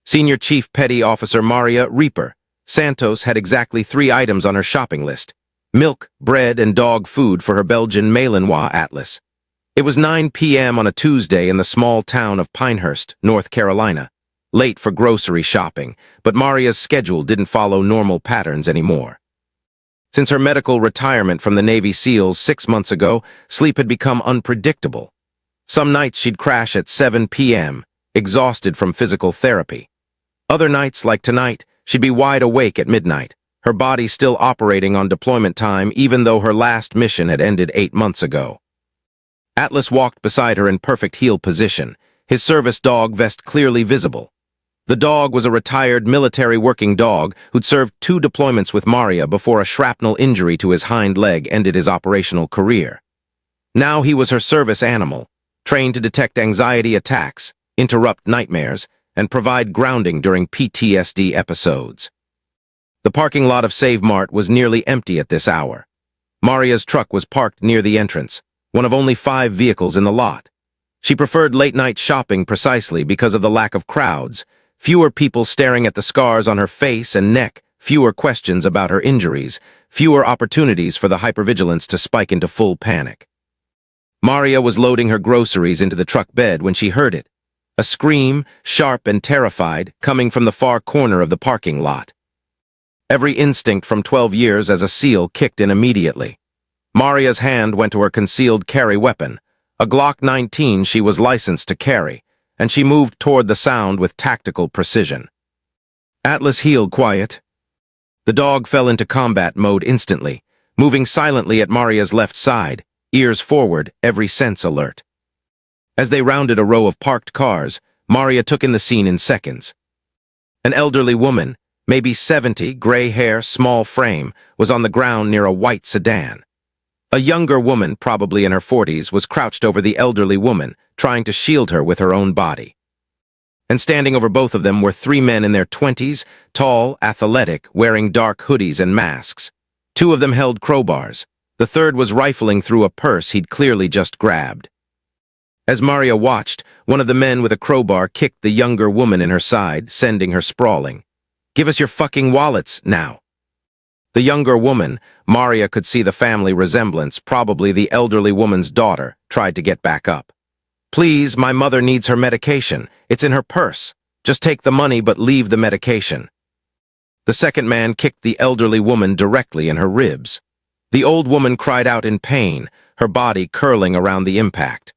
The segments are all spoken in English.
Senior Chief Petty Officer Maria Reaper. Santos had exactly 3 items on her shopping list: milk, bread, and dog food for her Belgian Malinois Atlas. It was 9 p.m. on a Tuesday in the small town of Pinehurst, North Carolina. Late for grocery shopping, but Maria's schedule didn't follow normal patterns anymore. Since her medical retirement from the Navy SEALs 6 months ago, sleep had become unpredictable. Some nights she'd crash at 7 p.m., exhausted from physical therapy. Other nights, like tonight, she'd be wide awake at midnight, her body still operating on deployment time even though her last mission had ended 8 months ago. Atlas walked beside her in perfect heel position, his service dog vest clearly visible. The dog was a retired military working dog who'd served 2 deployments with Maria before a shrapnel injury to his hind leg ended his operational career. Now he was her service animal, trained to detect anxiety attacks, interrupt nightmares, and provide grounding during PTSD episodes. The parking lot of Save Mart was nearly empty at this hour. Maria's truck was parked near the entrance, one of only 5 vehicles in the lot. She preferred late-night shopping precisely because of the lack of crowds, fewer people staring at the scars on her face and neck, fewer questions about her injuries, fewer opportunities for the hypervigilance to spike into full panic. Maria was loading her groceries into the truck bed when she heard it. A scream, sharp and terrified, coming from the far corner of the parking lot. Every instinct from 12 years as a SEAL kicked in immediately. Maria's hand went to her concealed carry weapon, a Glock 19 she was licensed to carry, and she moved toward the sound with tactical precision. Atlas heeled quiet. The dog fell into combat mode instantly, moving silently at Maria's left side, ears forward, every sense alert. As they rounded a row of parked cars, Maria took in the scene in seconds. An elderly woman, maybe 70, gray hair, small frame, was on the ground near a white sedan. A younger woman, probably in her 40s, was crouched over the elderly woman, trying to shield her with her own body. And standing over both of them were 3 men in their 20s, tall, athletic, wearing dark hoodies and masks. 2 of them held crowbars. The third was rifling through a purse he'd clearly just grabbed. As Maria watched, one of the men with a crowbar kicked the younger woman in her side, sending her sprawling. "Give us your fucking wallets, now." The younger woman, Maria could see the family resemblance, probably the elderly woman's daughter, tried to get back up. "Please, my mother needs her medication. It's in her purse. Just take the money but leave the medication." The second man kicked the elderly woman directly in her ribs. The old woman cried out in pain, her body curling around the impact.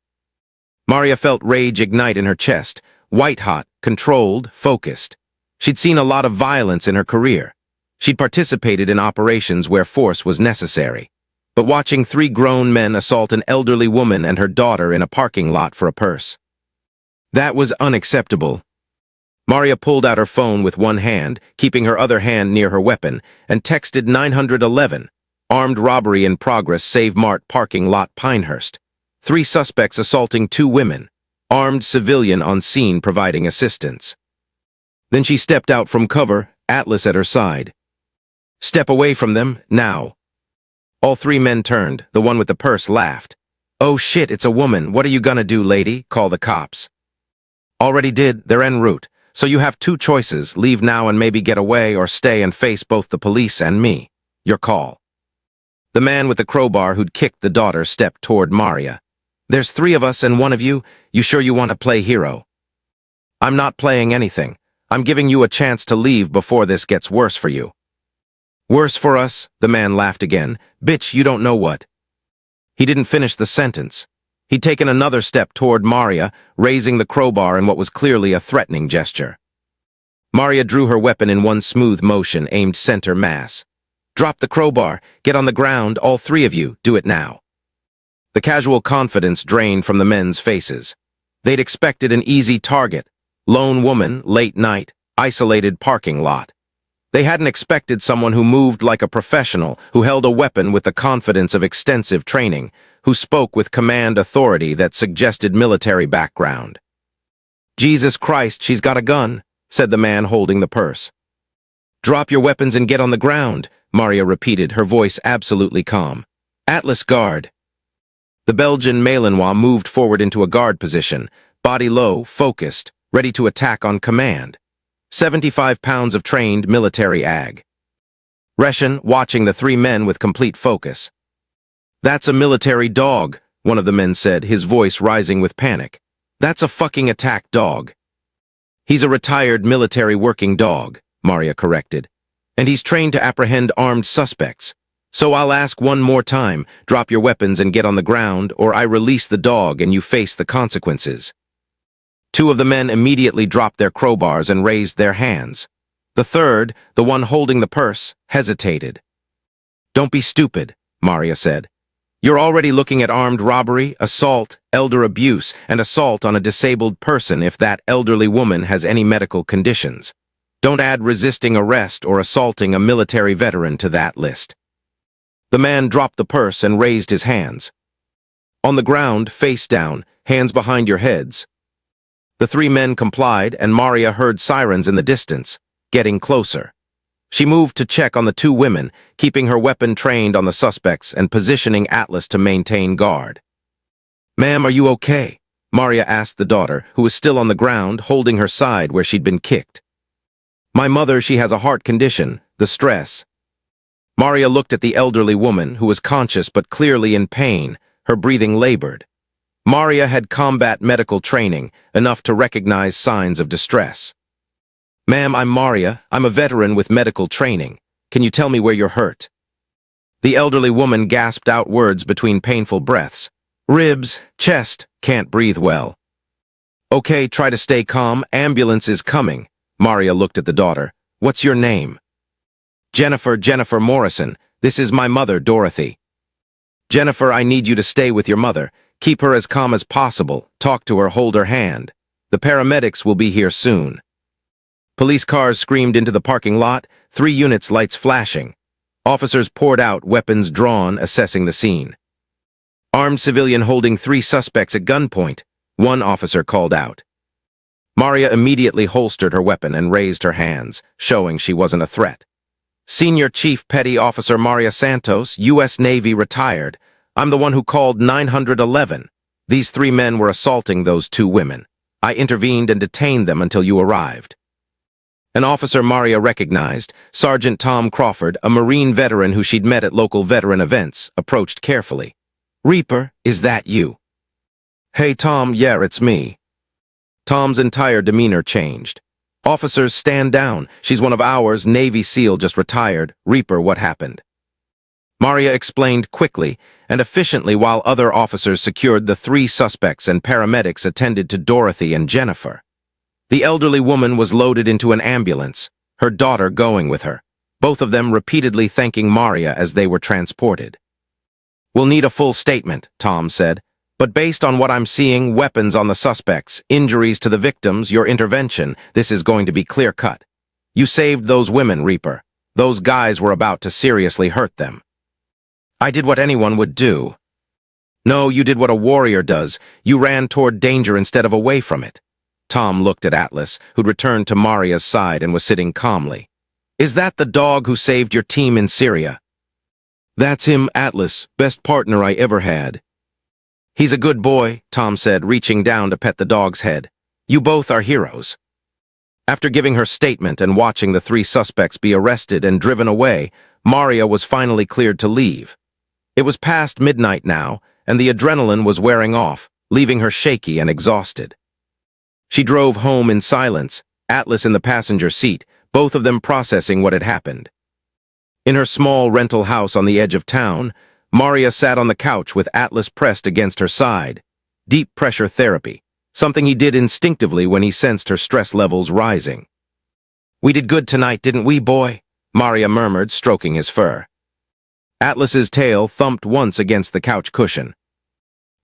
Maria felt rage ignite in her chest, white-hot, controlled, focused. She'd seen a lot of violence in her career. She'd participated in operations where force was necessary. But watching 3 grown men assault an elderly woman and her daughter in a parking lot for a purse. That was unacceptable. Maria pulled out her phone with one hand, keeping her other hand near her weapon, and texted 911, armed robbery in progress, Save Mart parking lot, Pinehurst. 3 suspects assaulting 2 women, armed civilian on scene providing assistance. Then she stepped out from cover, Atlas at her side. "Step away from them, now." All 3 men turned. The one with the purse laughed. "Oh shit, it's a woman. What are you gonna do, lady? Call the cops." "Already did. They're en route. So you have 2 choices. Leave now and maybe get away, or stay and face both the police and me. Your call." The man with the crowbar who'd kicked the daughter stepped toward Maria. "There's 3 of us and one of you. You sure you want to play hero?" "I'm not playing anything. I'm giving you a chance to leave before this gets worse for you." "Worse for us?" The man laughed again. "Bitch, you don't know what." He didn't finish the sentence. He'd taken another step toward Maria, raising the crowbar in what was clearly a threatening gesture. Maria drew her weapon in one smooth motion, aimed center mass. "Drop the crowbar. Get on the ground, all 3 of you. Do it now." The casual confidence drained from the men's faces. They'd expected an easy target. Lone woman, late night, isolated parking lot. They hadn't expected someone who moved like a professional, who held a weapon with the confidence of extensive training, who spoke with command authority that suggested military background. "Jesus Christ, she's got a gun," said the man holding the purse. "Drop your weapons and get on the ground," Maria repeated, her voice absolutely calm. "Atlas guard." The Belgian Malinois moved forward into a guard position, body low, focused, ready to attack on command. 75 pounds of trained military ag. Reshen, watching the three men with complete focus. "That's a military dog," one of the men said, his voice rising with panic. "That's a fucking attack dog." "He's a retired military working dog," Maria corrected. "And he's trained to apprehend armed suspects. So I'll ask one more time, drop your weapons and get on the ground, or I release the dog and you face the consequences." Two of the men immediately dropped their crowbars and raised their hands. The third, the one holding the purse, hesitated. "Don't be stupid," Maria said. "You're already looking at armed robbery, assault, elder abuse, and assault on a disabled person if that elderly woman has any medical conditions. Don't add resisting arrest or assaulting a military veteran to that list." The man dropped the purse and raised his hands. "On the ground, face down, hands behind your heads." The three men complied, and Maria heard sirens in the distance, getting closer. She moved to check on the two women, keeping her weapon trained on the suspects and positioning Atlas to maintain guard. "Ma'am, are you okay?" Maria asked the daughter, who was still on the ground, holding her side where she'd been kicked. "My mother, she has a heart condition, the stress." Maria looked at the elderly woman, who was conscious but clearly in pain, her breathing labored. Maria had combat medical training, enough to recognize signs of distress. "Ma'am, I'm Maria. I'm a veteran with medical training. Can you tell me where you're hurt?" The elderly woman gasped out words between painful breaths. "Ribs, chest, can't breathe well." "Okay, try to stay calm. Ambulance is coming." Maria looked at the daughter. "What's your name?" Jennifer Morrison. This is my mother, Dorothy." "Jennifer, I need you to stay with your mother. Keep her as calm as possible. Talk to her, hold her hand. The paramedics will be here soon." Police cars screamed into the parking lot, 3 units lights flashing. Officers poured out, weapons drawn, assessing the scene. "Armed civilian holding 3 suspects at gunpoint," one officer called out. Maria immediately holstered her weapon and raised her hands, showing she wasn't a threat. "Senior Chief Petty Officer Maria Santos, U.S. Navy, retired. I'm the one who called 911. These 3 men were assaulting those 2 women. I intervened and detained them until you arrived." An officer Maria recognized, Sergeant Tom Crawford, a Marine veteran who she'd met at local veteran events, approached carefully. "Reaper, is that you?" "Hey, Tom, yeah, it's me." Tom's entire demeanor changed. "Officers, stand down. She's one of ours, Navy SEAL, just retired. Reaper, what happened?" Maria explained quickly and efficiently while other officers secured the 3 suspects and paramedics attended to Dorothy and Jennifer. The elderly woman was loaded into an ambulance, her daughter going with her, both of them repeatedly thanking Maria as they were transported. "We'll need a full statement," Tom said, "but based on what I'm seeing, weapons on the suspects, injuries to the victims, your intervention, this is going to be clear-cut. You saved those women, Reaper. Those guys were about to seriously hurt them." "I did what anyone would do." "No, you did what a warrior does. You ran toward danger instead of away from it." Tom looked at Atlas, who'd returned to Maria's side and was sitting calmly. "Is that the dog who saved your team in Syria?" "That's him, Atlas, best partner I ever had." "He's a good boy," Tom said, reaching down to pet the dog's head. "You both are heroes." After giving her statement and watching the 3 suspects be arrested and driven away, Maria was finally cleared to leave. It was past midnight now, and the adrenaline was wearing off, leaving her shaky and exhausted. She drove home in silence, Atlas in the passenger seat, both of them processing what had happened. In her small rental house on the edge of town, Maria sat on the couch with Atlas pressed against her side. Deep pressure therapy, something he did instinctively when he sensed her stress levels rising. "We did good tonight, didn't we, boy?" Maria murmured, stroking his fur. Atlas's tail thumped once against the couch cushion.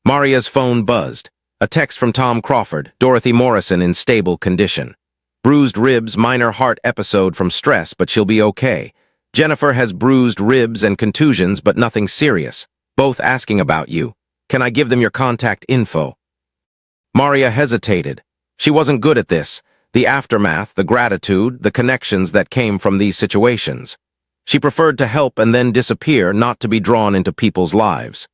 Maria's phone buzzed. A text from Tom Crawford, Dorothy Morrison in stable condition. "Bruised ribs, minor heart episode from stress, but she'll be okay. Jennifer has bruised ribs and contusions, but nothing serious. Both asking about you. Can I give them your contact info?" Maria hesitated. She wasn't good at this. The aftermath, the gratitude, the connections that came from these situations. She preferred to help and then disappear, not to be drawn into people's lives.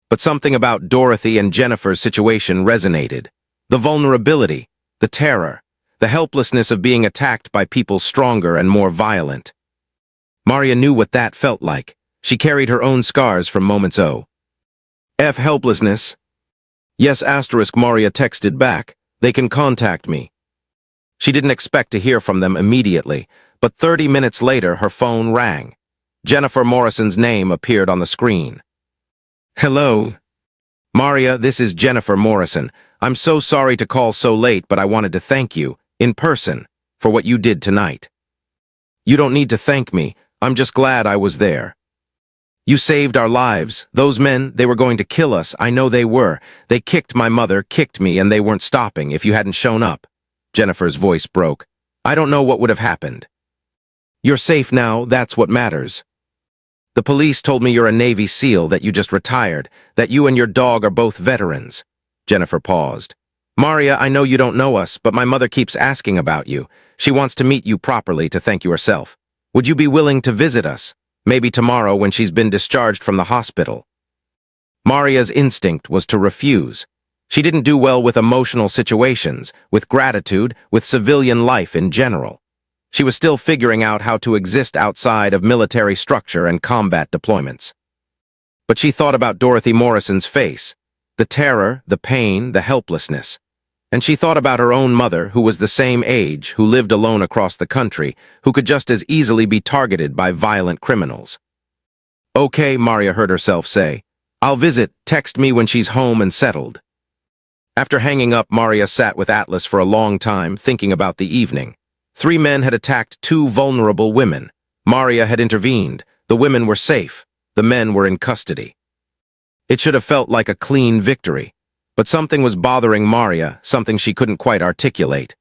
But something about Dorothy and Jennifer's situation resonated. The vulnerability, the terror, the helplessness of being attacked by people stronger and more violent. Maria knew what that felt like. She carried her own scars from moments F helplessness. Yes, Maria texted back. They can contact me. She didn't expect to hear from them immediately, but 30 minutes later her phone rang. Jennifer Morrison's name appeared on the screen. Hello? Maria, this is Jennifer Morrison. I'm so sorry to call so late, but I wanted to thank you, in person, for what you did tonight. You don't need to thank me. I'm just glad I was there. You saved our lives. Those men, they were going to kill us. I know they were. They kicked my mother, kicked me, and they weren't stopping if you hadn't shown up. Jennifer's voice broke. I don't know what would have happened. You're safe now, that's what matters. The police told me you're a Navy SEAL, that you just retired, that you and your dog are both veterans. Jennifer paused. Maria, I know you don't know us, but my mother keeps asking about you. She wants to meet you properly to thank you herself. Would you be willing to visit us? Maybe tomorrow when she's been discharged from the hospital. Maria's instinct was to refuse. She didn't do well with emotional situations, with gratitude, with civilian life in general. She was still figuring out how to exist outside of military structure and combat deployments. But she thought about Dorothy Morrison's face, the terror, the pain, the helplessness. And she thought about her own mother, who was the same age, who lived alone across the country, who could just as easily be targeted by violent criminals. Okay, Maria heard herself say. I'll visit, text me when she's home and settled. After hanging up, Maria sat with Atlas for a long time, thinking about the evening. 3 men had attacked 2 vulnerable women. Maria had intervened. The women were safe. The men were in custody. It should have felt like a clean victory. But something was bothering Maria, something she couldn't quite articulate.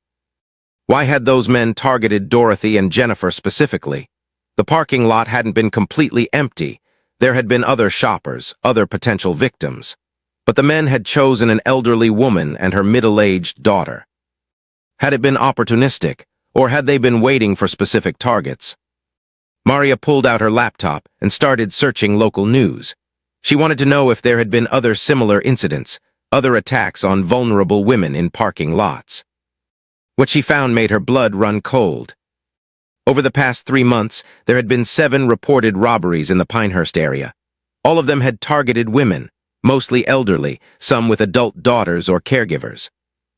Why had those men targeted Dorothy and Jennifer specifically? The parking lot hadn't been completely empty. There had been other shoppers, other potential victims. But the men had chosen an elderly woman and her middle-aged daughter. Had it been opportunistic, or had they been waiting for specific targets? Maria pulled out her laptop and started searching local news. She wanted to know if there had been other similar incidents, other attacks on vulnerable women in parking lots. What she found made her blood run cold. Over the past 3 months, there had been 7 reported robberies in the Pinehurst area. All of them had targeted women, mostly elderly, some with adult daughters or caregivers.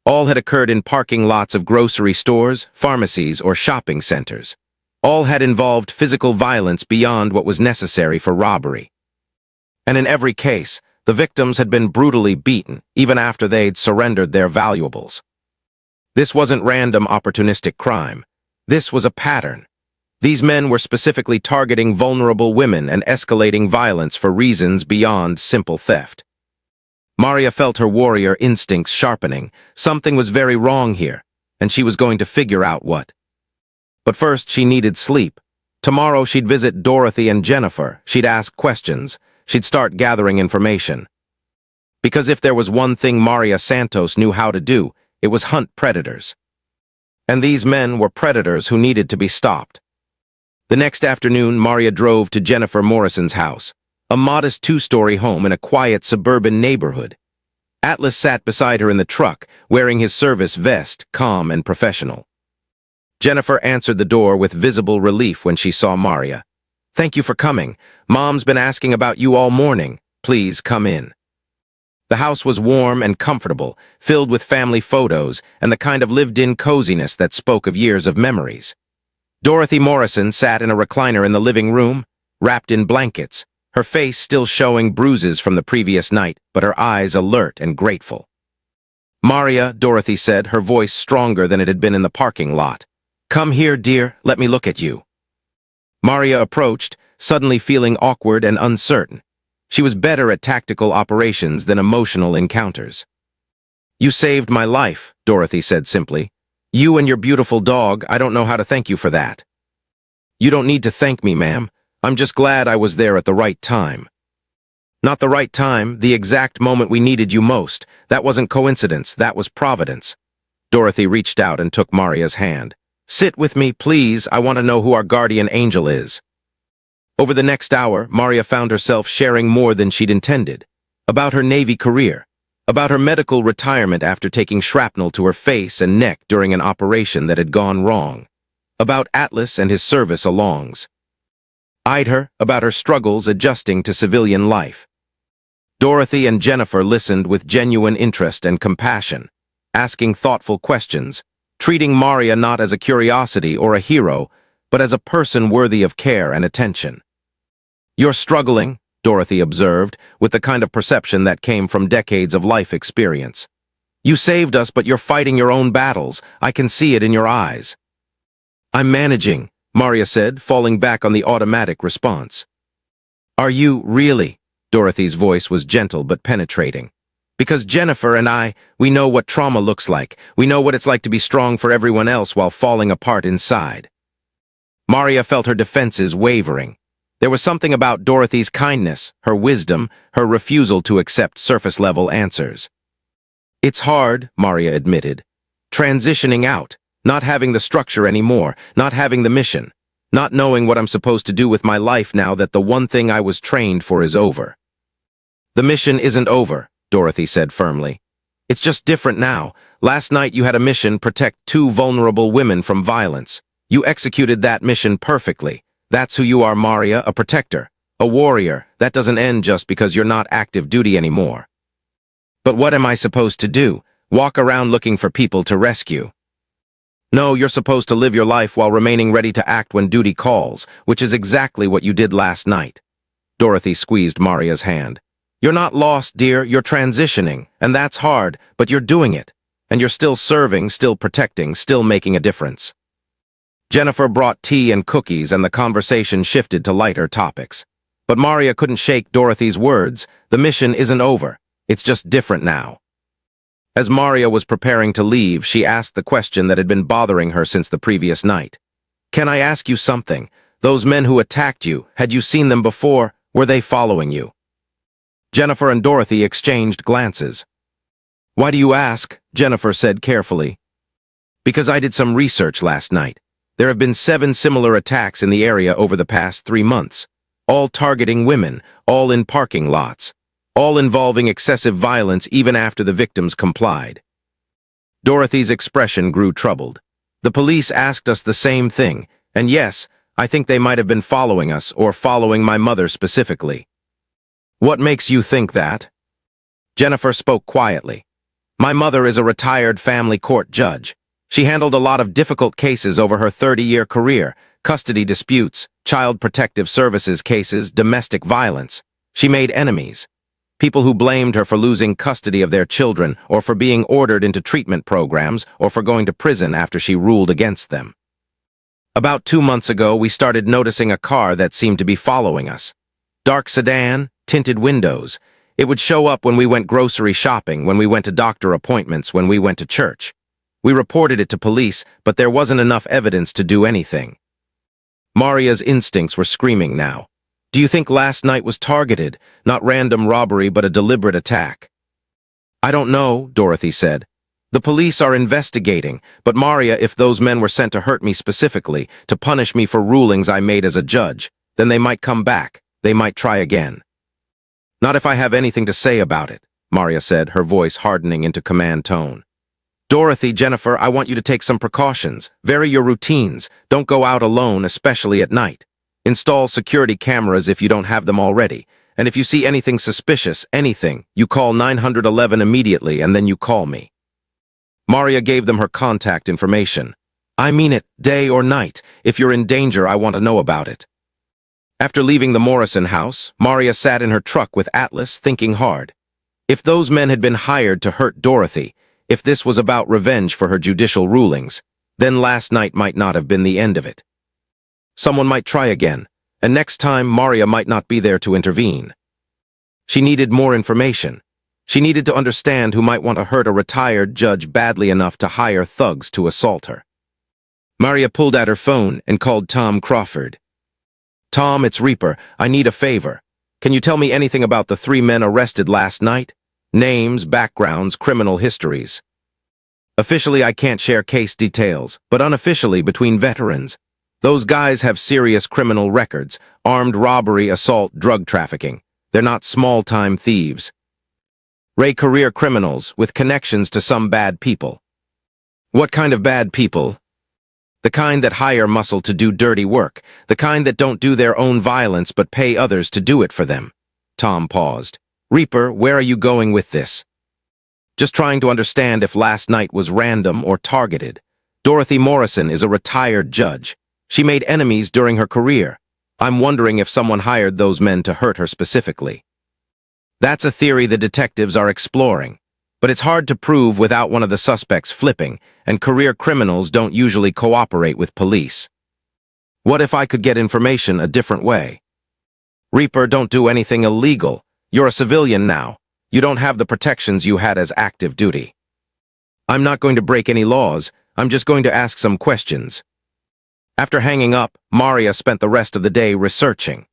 All had occurred in parking lots of grocery stores, pharmacies, or shopping centers. All had involved physical violence beyond what was necessary for robbery. And in every case, the victims had been brutally beaten, even after they'd surrendered their valuables. This wasn't random opportunistic crime. This was a pattern. These men were specifically targeting vulnerable women and escalating violence for reasons beyond simple theft. Maria felt her warrior instincts sharpening. Something was very wrong here, and she was going to figure out what. But first, she needed sleep. Tomorrow she'd visit Dorothy and Jennifer. She'd ask questions. She'd start gathering information. Because if there was one thing Maria Santos knew how to do, it was hunt predators. And these men were predators who needed to be stopped. The next afternoon, Maria drove to Jennifer Morrison's house, a modest 2-story home in a quiet suburban neighborhood. Atlas sat beside her in the truck, wearing his service vest, calm and professional. Jennifer answered the door with visible relief when she saw Maria. Thank you for coming. Mom's been asking about you all morning. Please come in. The house was warm and comfortable, filled with family photos and the kind of lived-in coziness that spoke of years of memories. Dorothy Morrison sat in a recliner in the living room, wrapped in blankets, her face still showing bruises from the previous night, but her eyes alert and grateful. Maria, Dorothy said, her voice stronger than it had been in the parking lot. Come here, dear, let me look at you. Maria approached, suddenly feeling awkward and uncertain. She was better at tactical operations than emotional encounters. You saved my life, Dorothy said simply. You and your beautiful dog, I don't know how to thank you for that. You don't need to thank me, ma'am. I'm just glad I was there at the right time. Not the right time, the exact moment we needed you most. That wasn't coincidence, that was providence. Dorothy reached out and took Maria's hand. Sit with me, please. I want to know who our guardian angel is. Over the next hour, Maria found herself sharing more than she'd intended. About her Navy career, About her medical retirement after taking shrapnel to her face and neck during an operation that had gone wrong. About Atlas and his service alongs. Eyed her about her struggles adjusting to civilian life. Dorothy and Jennifer listened with genuine interest and compassion, asking thoughtful questions, treating Maria not as a curiosity or a hero, but as a person worthy of care and attention. "You're struggling," Dorothy observed, with the kind of perception that came from decades of life experience. "You saved us, but you're fighting your own battles. I can see it in your eyes." "I'm managing," Maria said, falling back on the automatic response. "Are you, really?" Dorothy's voice was gentle but penetrating. "Because Jennifer and I, we know what trauma looks like. We know what it's like to be strong for everyone else while falling apart inside." Maria felt her defenses wavering. There was something about Dorothy's kindness, her wisdom, her refusal to accept surface-level answers. "It's hard," Maria admitted. "Transitioning out. Not having the structure anymore, not having the mission, not knowing what I'm supposed to do with my life now that the one thing I was trained for is over." "The mission isn't over," Dorothy said firmly. "It's just different now. Last night you had a mission: protect 2 vulnerable women from violence. You executed that mission perfectly. That's who you are, Maria, a protector, a warrior. That doesn't end just because you're not active duty anymore." "But what am I supposed to do? Walk around looking for people to rescue?" "No, you're supposed to live your life while remaining ready to act when duty calls, which is exactly what you did last night." Dorothy squeezed Maria's hand. "You're not lost, dear, you're transitioning, and that's hard, but you're doing it. And you're still serving, still protecting, still making a difference." Jennifer brought tea and cookies, and the conversation shifted to lighter topics. But Maria couldn't shake Dorothy's words. The mission isn't over. It's just different now. As Maria was preparing to leave, she asked the question that had been bothering her since the previous night. "Can I ask you something? Those men who attacked you, had you seen them before? Were they following you?" Jennifer and Dorothy exchanged glances. "Why do you ask?" Jennifer said carefully. "Because I did some research last night. There have been 7 similar attacks in the area over the past 3 months, all targeting women, all in parking lots, all involving excessive violence even after the victims complied." Dorothy's expression grew troubled. "The police asked us the same thing, and yes, I think they might have been following us, or following my mother specifically." "What makes you think that?" Jennifer spoke quietly. "My mother is a retired family court judge. She handled a lot of difficult cases over her 30-year career: custody disputes, child protective services cases, domestic violence. She made enemies. People who blamed her for losing custody of their children, or for being ordered into treatment programs, or for going to prison after she ruled against them. About 2 months ago, we started noticing a car that seemed to be following us. Dark sedan, tinted windows. It would show up when we went grocery shopping, when we went to doctor appointments, when we went to church. We reported it to police, but there wasn't enough evidence to do anything." Maria's instincts were screaming now. "Do you think last night was targeted, not random robbery but a deliberate attack?" "I don't know," Dorothy said. "The police are investigating, but Maria, if those men were sent to hurt me specifically, to punish me for rulings I made as a judge, then they might come back, they might try again." "Not if I have anything to say about it," Maria said, her voice hardening into command tone. "Dorothy, Jennifer, I want you to take some precautions. Vary your routines. Don't go out alone, especially at night. Install security cameras if you don't have them already. And if you see anything suspicious, anything, you call 911 immediately, and then you call me." Maria gave them her contact information. "I mean it, day or night. If you're in danger, I want to know about it." After leaving the Morrison house, Maria sat in her truck with Atlas, thinking hard. If those men had been hired to hurt Dorothy, if this was about revenge for her judicial rulings, then last night might not have been the end of it. Someone might try again, and next time Maria might not be there to intervene. She needed more information. She needed to understand who might want to hurt a retired judge badly enough to hire thugs to assault her. Maria pulled out her phone and called Tom Crawford. "Tom, it's Reaper. I need a favor. Can you tell me anything about the 3 men arrested last night? Names, backgrounds, criminal histories." "Officially, I can't share case details, but unofficially, between veterans. Those guys have serious criminal records: armed robbery, assault, drug trafficking. They're not small-time thieves." career criminals with connections to some bad people. What kind of bad people? The kind that hire muscle to do dirty work, the kind that don't do their own violence but pay others to do it for them. Tom paused. Reaper, where are you going with this? Just trying to understand if last night was random or targeted. Dorothy Morrison is a retired judge. She made enemies during her career. I'm wondering if someone hired those men to hurt her specifically. That's a theory the detectives are exploring, but it's hard to prove without one of the suspects flipping, and career criminals don't usually cooperate with police. What if I could get information a different way? Reaper, don't do anything illegal. You're a civilian now. You don't have the protections you had as active duty. I'm not going to break any laws. I'm just going to ask some questions. After hanging up, Maria spent the rest of the day researching.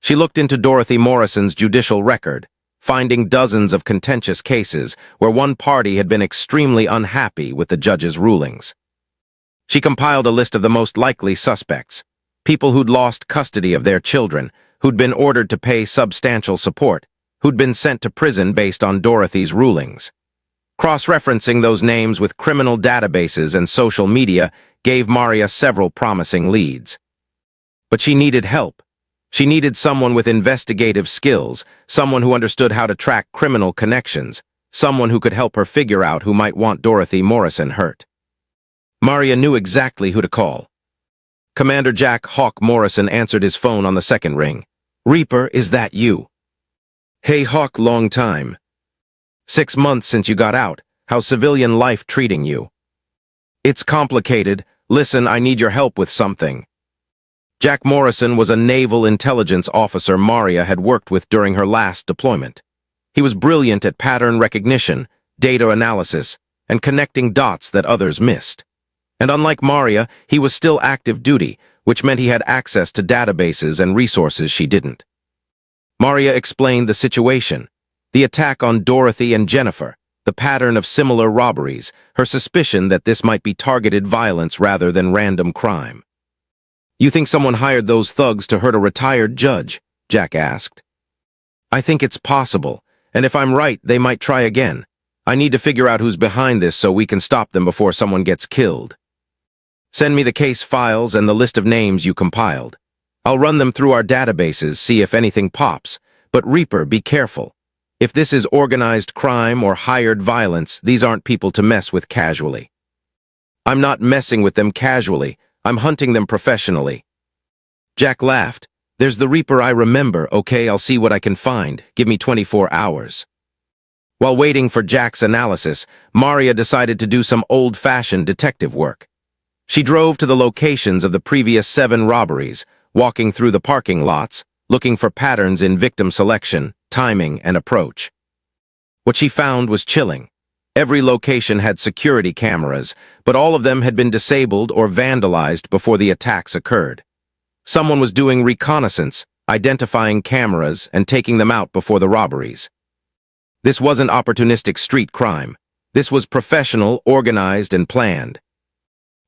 She looked into Dorothy Morrison's judicial record, finding dozens of contentious cases where one party had been extremely unhappy with the judge's rulings. She compiled a list of the most likely suspects, people who'd lost custody of their children, who'd been ordered to pay substantial support, who'd been sent to prison based on Dorothy's rulings. Cross-referencing those names with criminal databases and social media gave Maria several promising leads. But she needed help. She needed someone with investigative skills, someone who understood how to track criminal connections, someone who could help her figure out who might want Dorothy Morrison hurt. Maria knew exactly who to call. Commander Jack Hawk Morrison answered his phone on the second ring. Reaper, is that you? Hey Hawk, long time. 6 months since you got out. How's civilian life treating you? It's complicated. Listen, I need your help with something. Jack Morrison was a naval intelligence officer Maria had worked with during her last deployment. He was brilliant at pattern recognition, data analysis, and connecting dots that others missed. And unlike Maria, he was still active duty, which meant he had access to databases and resources she didn't. Maria explained the situation, the attack on Dorothy and Jennifer, the pattern of similar robberies, her suspicion that this might be targeted violence rather than random crime. You think someone hired those thugs to hurt a retired judge? Jack asked. I think it's possible, and if I'm right, they might try again. I need to figure out who's behind this so we can stop them before someone gets killed. Send me the case files and the list of names you compiled. I'll run them through our databases, see if anything pops, but Reaper, be careful. If this is organized crime or hired violence, these aren't people to mess with casually. I'm not messing with them casually. I'm hunting them professionally. Jack laughed. There's the Reaper I remember. Okay, I'll see what I can find. Give me 24 hours. While waiting for Jack's analysis, Maria decided to do some old-fashioned detective work. She drove to the locations of the previous 7 robberies, walking through the parking lots, looking for patterns in victim selection, timing, and approach. What she found was chilling. Every location had security cameras, but all of them had been disabled or vandalized before the attacks occurred. Someone was doing reconnaissance, identifying cameras, and taking them out before the robberies. This wasn't opportunistic street crime. This was professional, organized, and planned.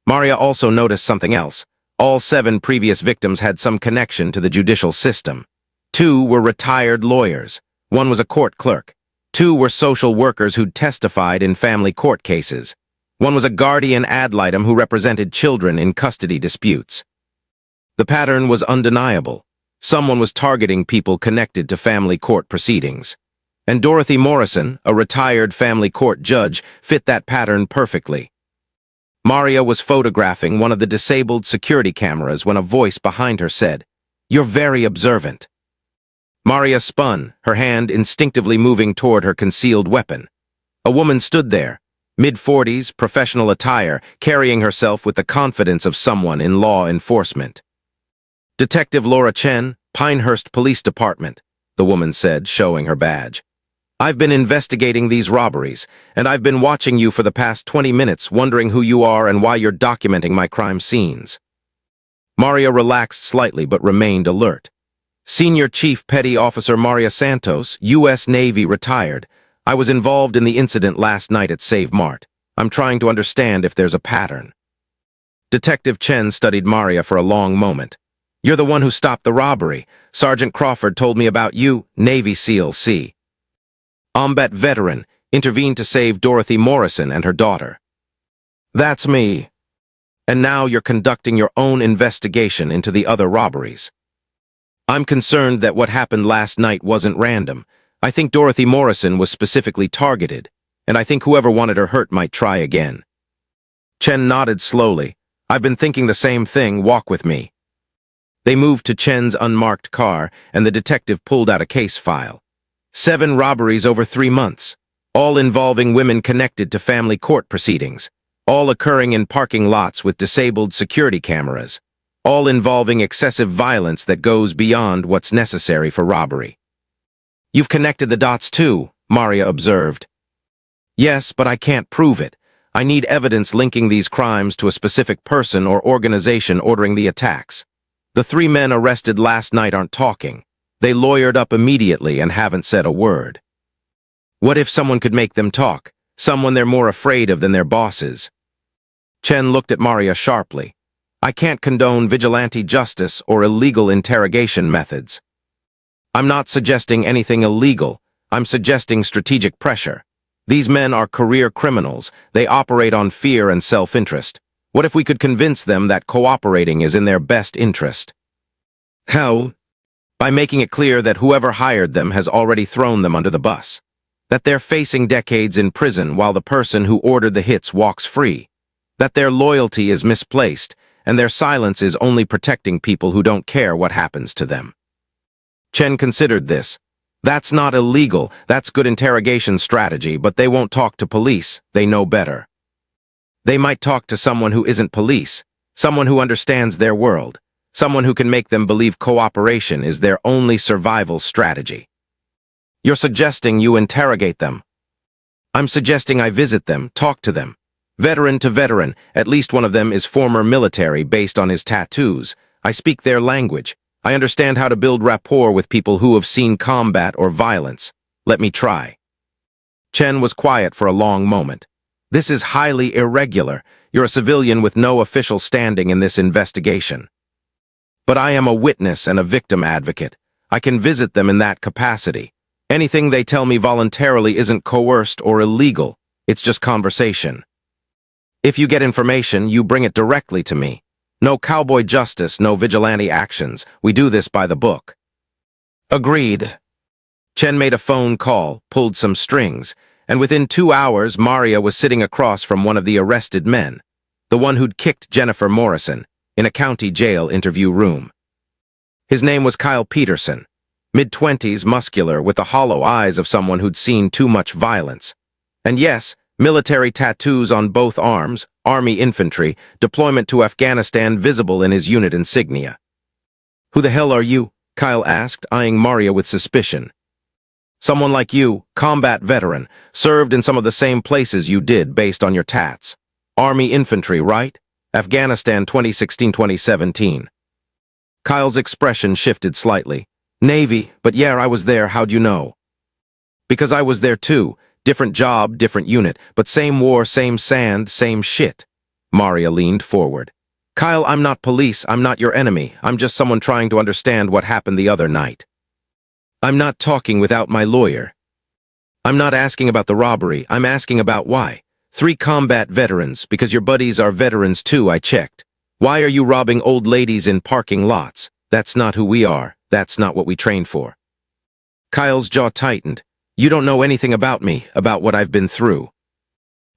Maria also noticed something else. All 7 previous victims had some connection to the judicial system. 2 were retired lawyers. 1 was a court clerk. 2 were social workers who'd testified in family court cases. 1 was a guardian ad litem who represented children in custody disputes. The pattern was undeniable. Someone was targeting people connected to family court proceedings. And Dorothy Morrison, a retired family court judge, fit that pattern perfectly. Maria was photographing one of the disabled security cameras when a voice behind her said, "You're very observant." Maria spun, her hand instinctively moving toward her concealed weapon. A woman stood there, mid-40s, professional attire, carrying herself with the confidence of someone in law enforcement. "Detective Laura Chen, Pinehurst Police Department," the woman said, showing her badge. "I've been investigating these robberies, and I've been watching you for the past 20 minutes, wondering who you are and why you're documenting my crime scenes." Maria relaxed slightly but remained alert. "Senior Chief Petty Officer Maria Santos, U.S. Navy, retired. I was involved in the incident last night at Save Mart. I'm trying to understand if there's a pattern." Detective Chen studied Maria for a long moment. "You're the one who stopped the robbery. Sergeant Crawford told me about you, Navy SEAL C." Combat veteran, intervened to save Dorothy Morrison and her daughter. That's me. And now you're conducting your own investigation into the other robberies. I'm concerned that what happened last night wasn't random. I think Dorothy Morrison was specifically targeted, and I think whoever wanted her hurt might try again. Chen nodded slowly. I've been thinking the same thing, walk with me. They moved to Chen's unmarked car, and the detective pulled out a case file. 7 robberies over 3 months, all involving women connected to family court proceedings, all occurring in parking lots with disabled security cameras, all involving excessive violence that goes beyond what's necessary for robbery. You've connected the dots too, Maria observed. Yes, but I can't prove it. I need evidence linking these crimes to a specific person or organization ordering the attacks. The 3 men arrested last night aren't talking. They lawyered up immediately and haven't said a word. What if someone could make them talk? Someone they're more afraid of than their bosses? Chen looked at Maria sharply. I can't condone vigilante justice or illegal interrogation methods. I'm not suggesting anything illegal. I'm suggesting strategic pressure. These men are career criminals. They operate on fear and self-interest. What if we could convince them that cooperating is in their best interest? How? By making it clear that whoever hired them has already thrown them under the bus. That they're facing decades in prison while the person who ordered the hits walks free. That their loyalty is misplaced, and their silence is only protecting people who don't care what happens to them. Chen considered this. That's not illegal, that's good interrogation strategy, but they won't talk to police, they know better. They might talk to someone who isn't police, someone who understands their world, someone who can make them believe cooperation is their only survival strategy. You're suggesting you interrogate them. I'm suggesting I visit them, talk to them. Veteran to veteran, at least one of them is former military based on his tattoos. I speak their language. I understand how to build rapport with people who have seen combat or violence. Let me try. Chen was quiet for a long moment. This is highly irregular. You're a civilian with no official standing in this investigation. But I am a witness and a victim advocate. I can visit them in that capacity. Anything they tell me voluntarily isn't coerced or illegal. It's just conversation. If you get information, you bring it directly to me. No cowboy justice, no vigilante actions. We do this by the book. Agreed. Chen made a phone call, pulled some strings, and within 2 hours, Maria was sitting across from one of the arrested men, the one who'd kicked Jennifer Morrison, in a county jail interview room. His name was Kyle Peterson, mid-20s, muscular, with the hollow eyes of someone who'd seen too much violence. And yes, military tattoos on both arms, Army infantry, deployment to Afghanistan visible in his unit insignia. Who the hell are you? Kyle asked, eyeing Maria with suspicion. Someone like you, combat veteran, served in some of the same places you did based on your tats. Army infantry, right? Afghanistan 2016-2017. Kyle's expression shifted slightly. Navy, but yeah, I was there, how'd you know? Because I was there too. Different job, different unit, but same war, same sand, same shit. Maria leaned forward. Kyle, I'm not police, I'm not your enemy. I'm just someone trying to understand what happened the other night. I'm not talking without my lawyer. I'm not asking about the robbery, I'm asking about why. 3 combat veterans, because your buddies are veterans too, I checked. Why are you robbing old ladies in parking lots? That's not who we are, that's not what we trained for. Kyle's jaw tightened. You don't know anything about me, about what I've been through.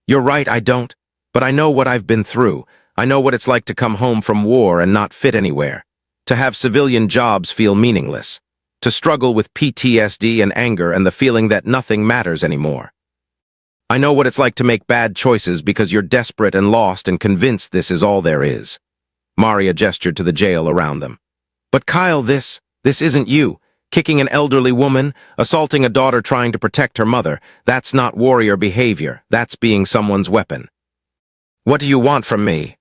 You're right, I don't. But I know what I've been through. I know what it's like to come home from war and not fit anywhere. To have civilian jobs feel meaningless. To struggle with PTSD and anger and the feeling that nothing matters anymore. I know what it's like to make bad choices because you're desperate and lost and convinced this is all there is. Maria gestured to the jail around them. But Kyle, this isn't you. Kicking an elderly woman, assaulting a daughter trying to protect her mother, that's not warrior behavior, that's being someone's weapon. What do you want from me?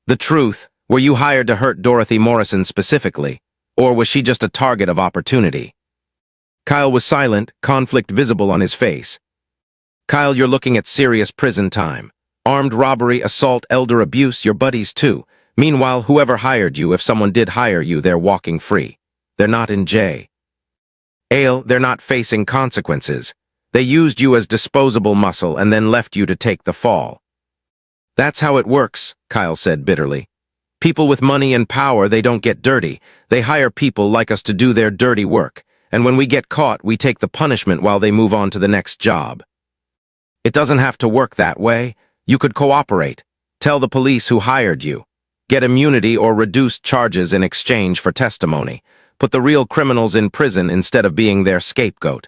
The truth, were you hired to hurt Dorothy Morrison specifically, or was she just a target of opportunity? Kyle was silent, conflict visible on his face. Kyle, you're looking at serious prison time. Armed robbery, assault, elder abuse, your buddies too. Meanwhile, whoever hired you, if someone did hire you, they're walking free. They're not in jail. They're not facing consequences. They used you as disposable muscle and then left you to take the fall. That's how it works, Kyle said bitterly. People with money and power, they don't get dirty. They hire people like us to do their dirty work, and when we get caught, we take the punishment while they move on to the next job. It doesn't have to work that way. You could cooperate. Tell the police who hired you. Get immunity or reduced charges in exchange for testimony. Put the real criminals in prison instead of being their scapegoat.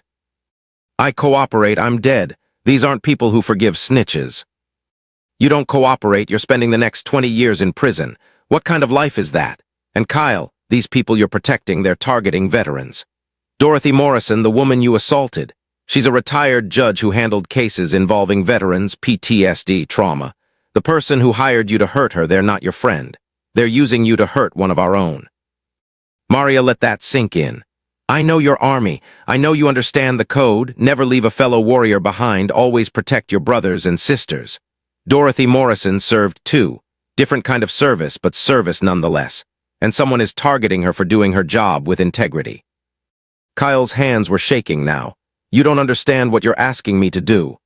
I cooperate, I'm dead. These aren't people who forgive snitches. You don't cooperate, you're spending the next 20 years in prison. What kind of life is that? And Kyle, these people you're protecting, they're targeting veterans. Dorothy Morrison, the woman you assaulted. She's a retired judge who handled cases involving veterans, PTSD, trauma. The person who hired you to hurt her, they're not your friend. They're using you to hurt one of our own. Maria, let that sink in. I know your army. I know you understand the code. Never leave a fellow warrior behind. Always protect your brothers and sisters. Dorothy Morrison served too. Different kind of service, but service nonetheless. And someone is targeting her for doing her job with integrity. Kyle's hands were shaking now. You don't understand what you're asking me to do.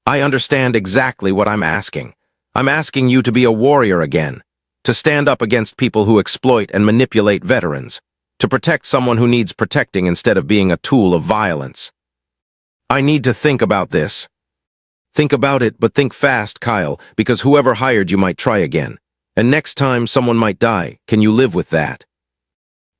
I understand exactly what I'm asking. I'm asking you to be a warrior again. To stand up against people who exploit and manipulate veterans. To protect someone who needs protecting instead of being a tool of violence. I need to think about this. Think about it, but think fast, Kyle, because whoever hired you might try again. And next time someone might die, can you live with that?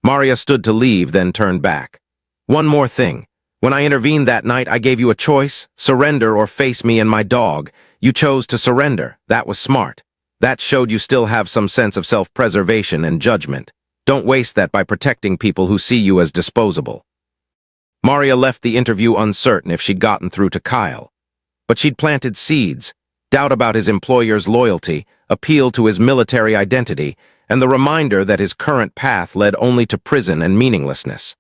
Maria stood to leave, then turned back. One more thing. When I intervened that night, I gave you a choice, surrender or face me and my dog. You chose to surrender. That was smart. That showed you still have some sense of self-preservation and judgment. Don't waste that by protecting people who see you as disposable. Maria left the interview uncertain if she'd gotten through to Kyle. But she'd planted seeds, doubt about his employer's loyalty, appeal to his military identity, and the reminder that his current path led only to prison and meaninglessness.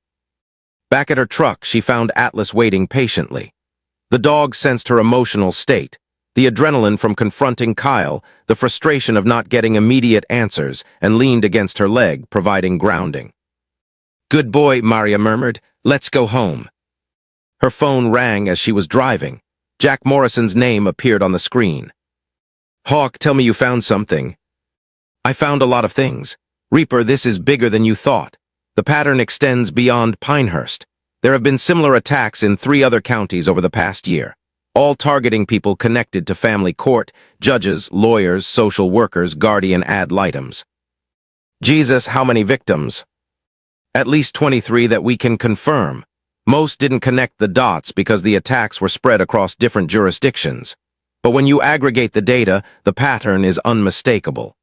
Back at her truck, she found Atlas waiting patiently. The dog sensed her emotional state, the adrenaline from confronting Kyle, the frustration of not getting immediate answers, and leaned against her leg, providing grounding. "Good boy," Maria murmured. "Let's go home." Her phone rang as she was driving. Jack Morrison's name appeared on the screen. "Hawk, tell me you found something." "I found a lot of things. Reaper, this is bigger than you thought. The pattern extends beyond Pinehurst. There have been similar attacks in 3 other counties over the past year, all targeting people connected to family court, judges, lawyers, social workers, guardian ad litems." "Jesus, how many victims?" "At least 23 that we can confirm. Most didn't connect the dots because the attacks were spread across different jurisdictions. But when you aggregate the data, the pattern is unmistakable."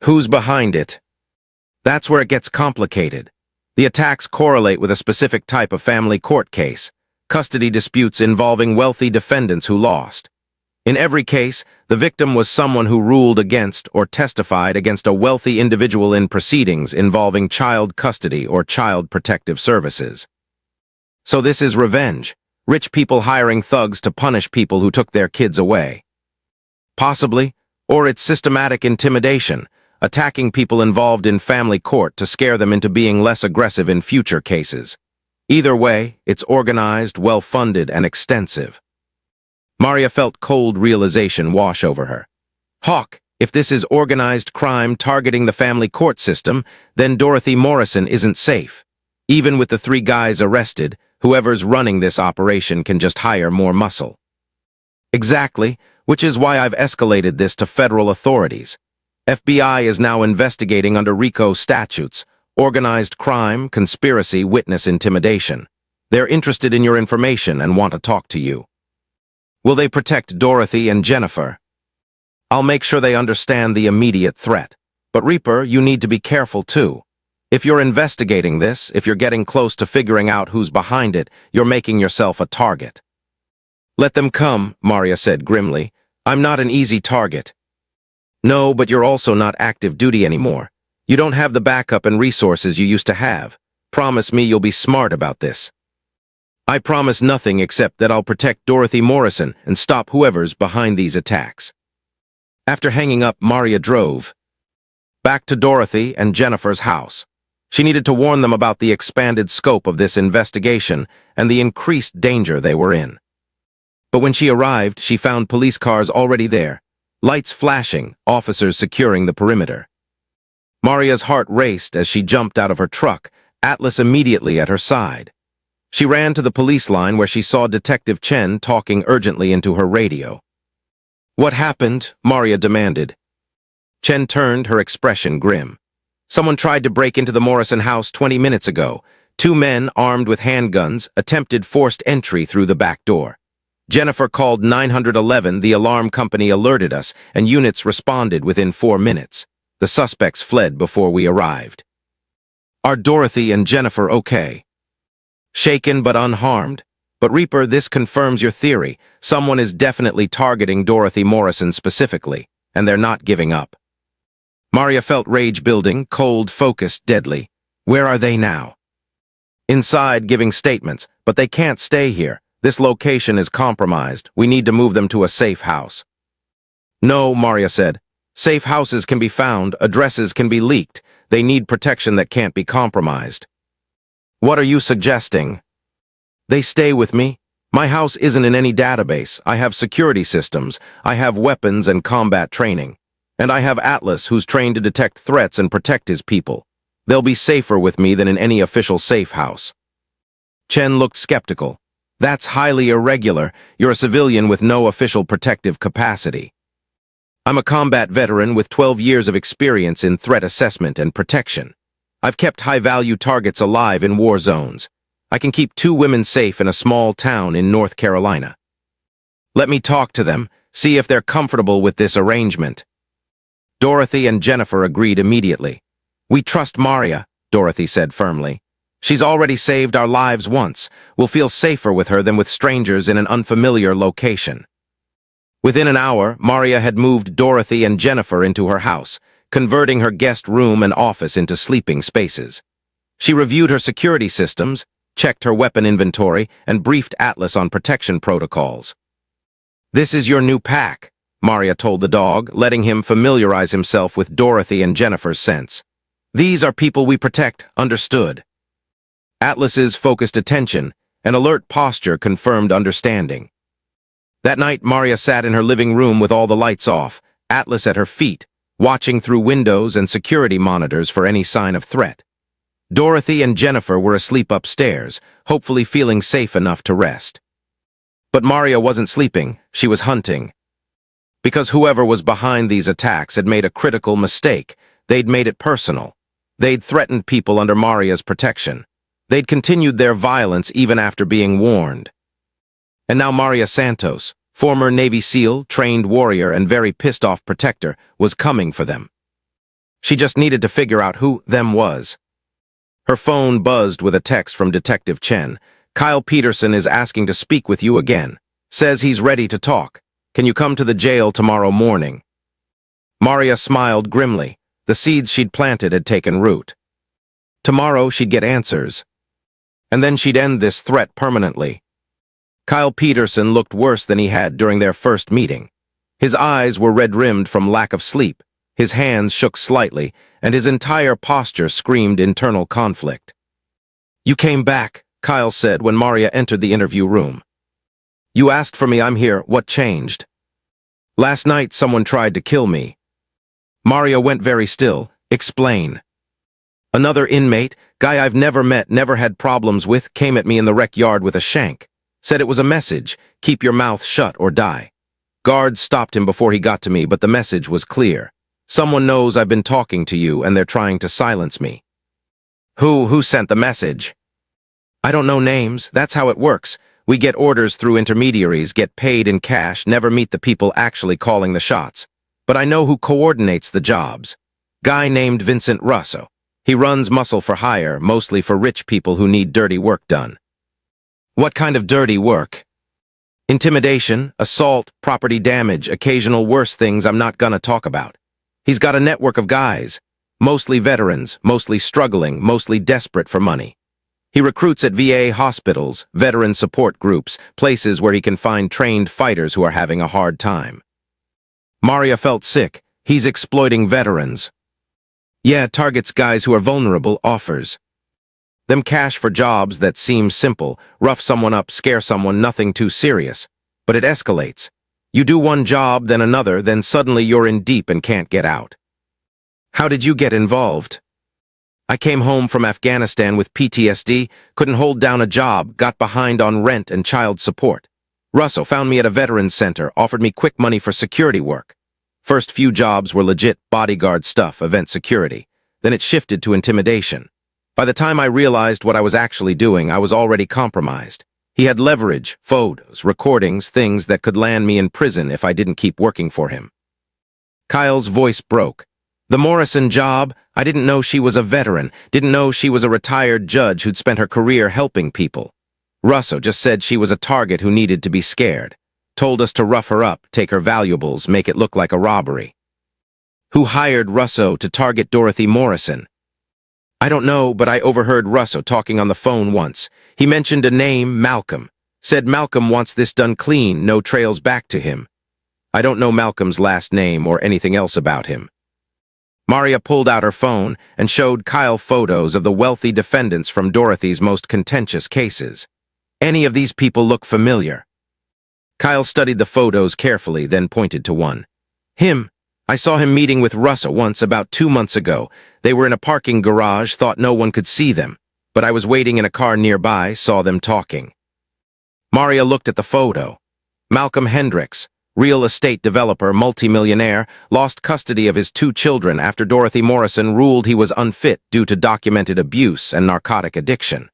"Who's behind it?" "That's where it gets complicated. The attacks correlate with a specific type of family court case, custody disputes involving wealthy defendants who lost. In every case, the victim was someone who ruled against or testified against a wealthy individual in proceedings involving child custody or child protective services. So this is revenge, rich people hiring thugs to punish people who took their kids away. Possibly, or it's systematic intimidation, attacking people involved in family court to scare them into being less aggressive in future cases. Either way, it's organized, well-funded, and extensive. Maria felt cold realization wash over her. Hawk, if this is organized crime targeting the family court system, then Dorothy Morrison isn't safe. Even with the 3 guys arrested, whoever's running this operation can just hire more muscle. Exactly, which is why I've escalated this to federal authorities. FBI is now investigating under RICO statutes, organized crime, conspiracy, witness intimidation. They're interested in your information and want to talk to you. Will they protect Dorothy and Jennifer? I'll make sure they understand the immediate threat. But Reaper, you need to be careful too. If you're investigating this, if you're getting close to figuring out who's behind it, you're making yourself a target. Let them come, Maria said grimly. I'm not an easy target. No, but you're also not active duty anymore. You don't have the backup and resources you used to have. Promise me you'll be smart about this. I promise nothing except that I'll protect Dorothy Morrison and stop whoever's behind these attacks. After hanging up, Maria drove back to Dorothy and Jennifer's house. She needed to warn them about the expanded scope of this investigation and the increased danger they were in. But when she arrived, she found police cars already there, lights flashing, officers securing the perimeter. Maria's heart raced as she jumped out of her truck, Atlas immediately at her side. She ran to the police line where she saw Detective Chen talking urgently into her radio. "What happened?" Maria demanded. Chen turned, her expression grim. "Someone tried to break into the Morrison house 20 minutes ago. 2 men, armed with handguns, attempted forced entry through the back door. Jennifer called 911, the alarm company alerted us, and units responded within 4 minutes. The suspects fled before we arrived." "Are Dorothy and Jennifer okay?" "Shaken but unharmed. But Reaper, this confirms your theory. Someone is definitely targeting Dorothy Morrison specifically, and they're not giving up." Maria felt rage building, cold, focused, deadly. "Where are they now?" "Inside, giving statements, but they can't stay here. This location is compromised. We need to move them to a safe house." "No," Maria said. "Safe houses can be found, addresses can be leaked. They need protection that can't be compromised." "What are you suggesting?" "They stay with me. My house isn't in any database. I have security systems. I have weapons and combat training. And I have Atlas, who's trained to detect threats and protect his people. They'll be safer with me than in any official safe house." Chen looked skeptical. "That's highly irregular. You're a civilian with no official protective capacity." "I'm a combat veteran with 12 years of experience in threat assessment and protection. I've kept high-value targets alive in war zones. I can keep 2 women safe in a small town in North Carolina." "Let me talk to them, see if they're comfortable with this arrangement." Dorothy and Jennifer agreed immediately. "We trust Maria," Dorothy said firmly. "She's already saved our lives once. We'll feel safer with her than with strangers in an unfamiliar location." Within an hour, Maria had moved Dorothy and Jennifer into her house, converting her guest room and office into sleeping spaces. She reviewed her security systems, checked her weapon inventory, and briefed Atlas on protection protocols. "This is your new pack," Maria told the dog, letting him familiarize himself with Dorothy and Jennifer's scents. "These are people we protect, understood?" Atlas's focused attention and alert posture confirmed understanding. That night, Maria sat in her living room with all the lights off, Atlas at her feet, watching through windows and security monitors for any sign of threat. Dorothy and Jennifer were asleep upstairs, hopefully feeling safe enough to rest. But Maria wasn't sleeping, she was hunting. Because whoever was behind these attacks had made a critical mistake. They'd made it personal. They'd threatened people under Maria's protection. They'd continued their violence even after being warned. And now Maria Santos, former Navy SEAL, trained warrior, and very pissed-off protector, was coming for them. She just needed to figure out who them was. Her phone buzzed with a text from Detective Chen. "Kyle Peterson is asking to speak with you again. Says he's ready to talk. Can you come to the jail tomorrow morning?" Maria smiled grimly. The seeds she'd planted had taken root. Tomorrow she'd get answers. And then she'd end this threat permanently. Kyle Peterson looked worse than he had during their first meeting. His eyes were red-rimmed from lack of sleep, his hands shook slightly, and his entire posture screamed internal conflict. "You came back," Kyle said when Maria entered the interview room. "You asked for me, I'm here. What changed?" "Last night someone tried to kill me." Maria went very still. "Explain." "Another inmate, guy I've never met, never had problems with, came at me in the rec yard with a shank. Said it was a message, keep your mouth shut or die. Guards stopped him before he got to me, but the message was clear. Someone knows I've been talking to you and they're trying to silence me." Who sent the message?" "I don't know names, that's how it works. We get orders through intermediaries, get paid in cash, never meet the people actually calling the shots. But I know who coordinates the jobs. Guy named Vincent Russo. He runs muscle for hire, mostly for rich people who need dirty work done." "What kind of dirty work?" "Intimidation, assault, property damage, occasional worse things I'm not gonna talk about. He's got a network of guys, mostly veterans, mostly struggling, mostly desperate for money. He recruits at VA hospitals, veteran support groups, places where he can find trained fighters who are having a hard time." Maria felt sick. He's exploiting veterans. Yeah, targets guys who are vulnerable, offers them cash for jobs that seem simple, rough someone up, scare someone, nothing too serious. But it escalates. You do one job, then another, then suddenly you're in deep and can't get out. How did you get involved? I came home from Afghanistan with PTSD, couldn't hold down a job, got behind on rent and child support. Russo found me at a veterans center, offered me quick money for security work. First few jobs were legit bodyguard stuff, event security. Then it shifted to intimidation. By the time I realized what I was actually doing, I was already compromised. He had leverage, photos, recordings, things that could land me in prison if I didn't keep working for him. Kyle's voice broke. The Morrison job, I didn't know she was a veteran, didn't know she was a retired judge who'd spent her career helping people. Russo just said she was a target who needed to be scared. Told us to rough her up, take her valuables, make it look like a robbery. Who hired Russo to target Dorothy Morrison? I don't know, but I overheard Russo talking on the phone once. He mentioned a name, Malcolm. Said Malcolm wants this done clean, no trails back to him. I don't know Malcolm's last name or anything else about him. Maria pulled out her phone and showed Kyle photos of the wealthy defendants from Dorothy's most contentious cases. Any of these people look familiar. Kyle studied the photos carefully, then pointed to one. Him. I saw him meeting with Russo once about 2 months ago. They were in a parking garage, thought no one could see them. But I was waiting in a car nearby, saw them talking. Maria looked at the photo. Malcolm Hendricks, real estate developer, multimillionaire, lost custody of his 2 children after Dorothy Morrison ruled he was unfit due to documented abuse and narcotic addiction.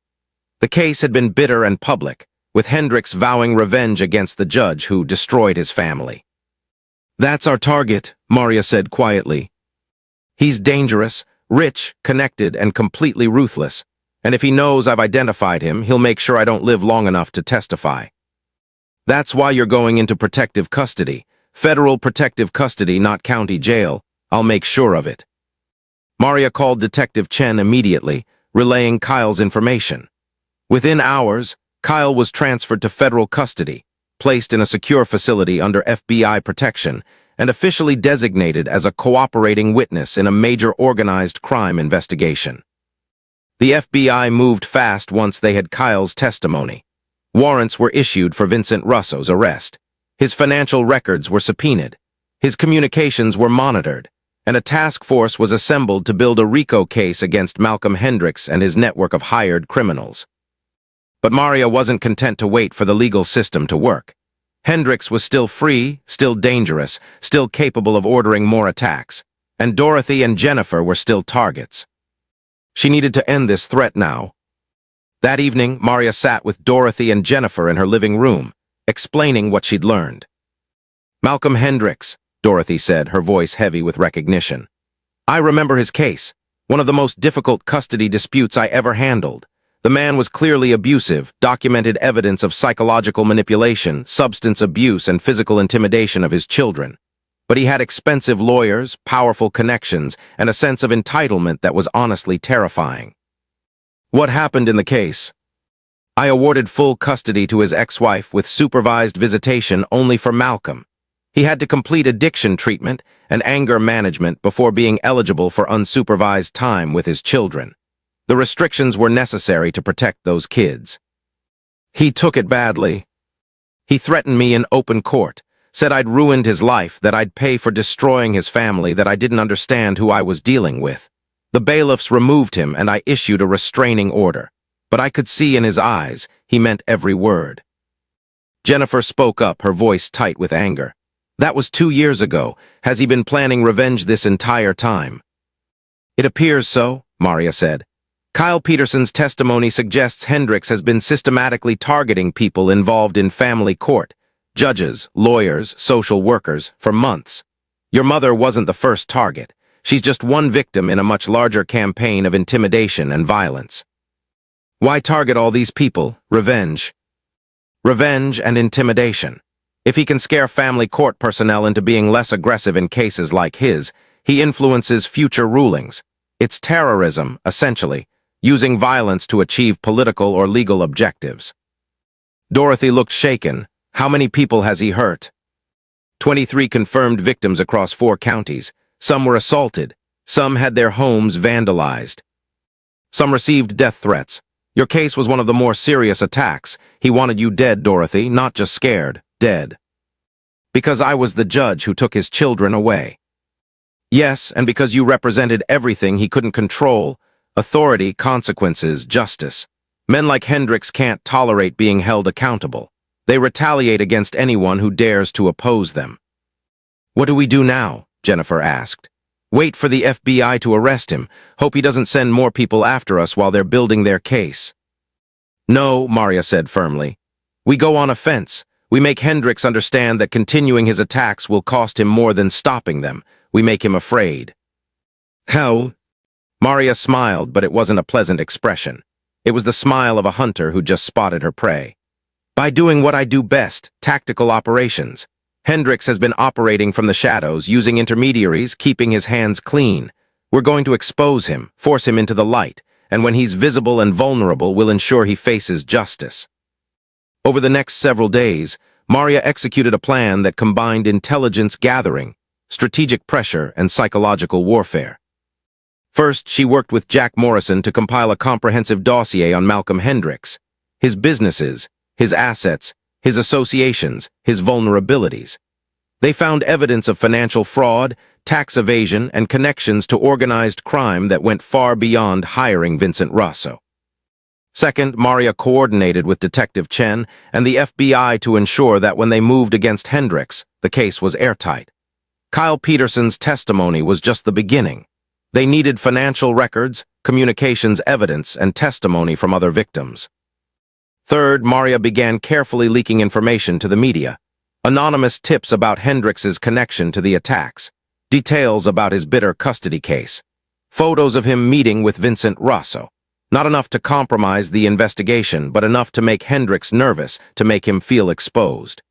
The case had been bitter and public, with Hendricks vowing revenge against the judge who destroyed his family. That's our target, Maria said quietly. He's dangerous, rich, connected, and completely ruthless. And if he knows I've identified him, he'll make sure I don't live long enough to testify. That's why you're going into protective custody. Federal protective custody, not county jail. I'll make sure of it. Maria called Detective Chen immediately, relaying Kyle's information. Within hours, Kyle was transferred to federal custody, placed in a secure facility under FBI protection, and officially designated as a cooperating witness in a major organized crime investigation. The FBI moved fast once they had Kyle's testimony. Warrants were issued for Vincent Russo's arrest. His financial records were subpoenaed. His communications were monitored, and a task force was assembled to build a RICO case against Malcolm Hendricks and his network of hired criminals. But Maria wasn't content to wait for the legal system to work. Hendricks was still free, still dangerous, still capable of ordering more attacks, and Dorothy and Jennifer were still targets. She needed to end this threat now. That evening, Maria sat with Dorothy and Jennifer in her living room, explaining what she'd learned. Malcolm Hendricks, Dorothy said, her voice heavy with recognition. I remember his case, one of the most difficult custody disputes I ever handled. The man was clearly abusive, documented evidence of psychological manipulation, substance abuse, and physical intimidation of his children. But he had expensive lawyers, powerful connections, and a sense of entitlement that was honestly terrifying. What happened in the case? I awarded full custody to his ex-wife with supervised visitation only for Malcolm. He had to complete addiction treatment and anger management before being eligible for unsupervised time with his children. The restrictions were necessary to protect those kids. He took it badly. He threatened me in open court, said I'd ruined his life, that I'd pay for destroying his family, that I didn't understand who I was dealing with. The bailiffs removed him and I issued a restraining order. But I could see in his eyes he meant every word. Jennifer spoke up, her voice tight with anger. That was 2 years ago. Has he been planning revenge this entire time? It appears so, Maria said. Kyle Peterson's testimony suggests Hendricks has been systematically targeting people involved in family court, judges, lawyers, social workers, for months. Your mother wasn't the first target. She's just one victim in a much larger campaign of intimidation and violence. Why target all these people? Revenge. Revenge and intimidation. If he can scare family court personnel into being less aggressive in cases like his, he influences future rulings. It's terrorism, essentially, using violence to achieve political or legal objectives. Dorothy looked shaken. How many people has he hurt? 23 confirmed victims across 4 counties. Some were assaulted. Some had their homes vandalized. Some received death threats. Your case was one of the more serious attacks. He wanted you dead, Dorothy, not just scared, dead. Because I was the judge who took his children away. Yes, and because you represented everything he couldn't control: authority, consequences, justice. Men like Hendricks can't tolerate being held accountable. They retaliate against anyone who dares to oppose them. What do we do now? Jennifer asked. Wait for the FBI to arrest him. Hope he doesn't send more people after us while they're building their case. No, Maria said firmly. We go on offense. We make Hendricks understand that continuing his attacks will cost him more than stopping them. We make him afraid. How? Maria smiled, but it wasn't a pleasant expression. It was the smile of a hunter who just spotted her prey. By doing what I do best, tactical operations. Hendricks has been operating from the shadows, using intermediaries, keeping his hands clean. We're going to expose him, force him into the light, and when he's visible and vulnerable, we'll ensure he faces justice. Over the next several days, Maria executed a plan that combined intelligence gathering, strategic pressure, and psychological warfare. First, she worked with Jack Morrison to compile a comprehensive dossier on Malcolm Hendricks, his businesses, his assets, his associations, his vulnerabilities. They found evidence of financial fraud, tax evasion, and connections to organized crime that went far beyond hiring Vincent Russo. Second, Maria coordinated with Detective Chen and the FBI to ensure that when they moved against Hendricks, the case was airtight. Kyle Peterson's testimony was just the beginning. They needed financial records, communications evidence, and testimony from other victims. Third, Maria began carefully leaking information to the media. Anonymous tips about Hendricks's connection to the attacks, details about his bitter custody case, photos of him meeting with Vincent Russo. Not enough to compromise the investigation, but enough to make Hendricks nervous, to make him feel exposed.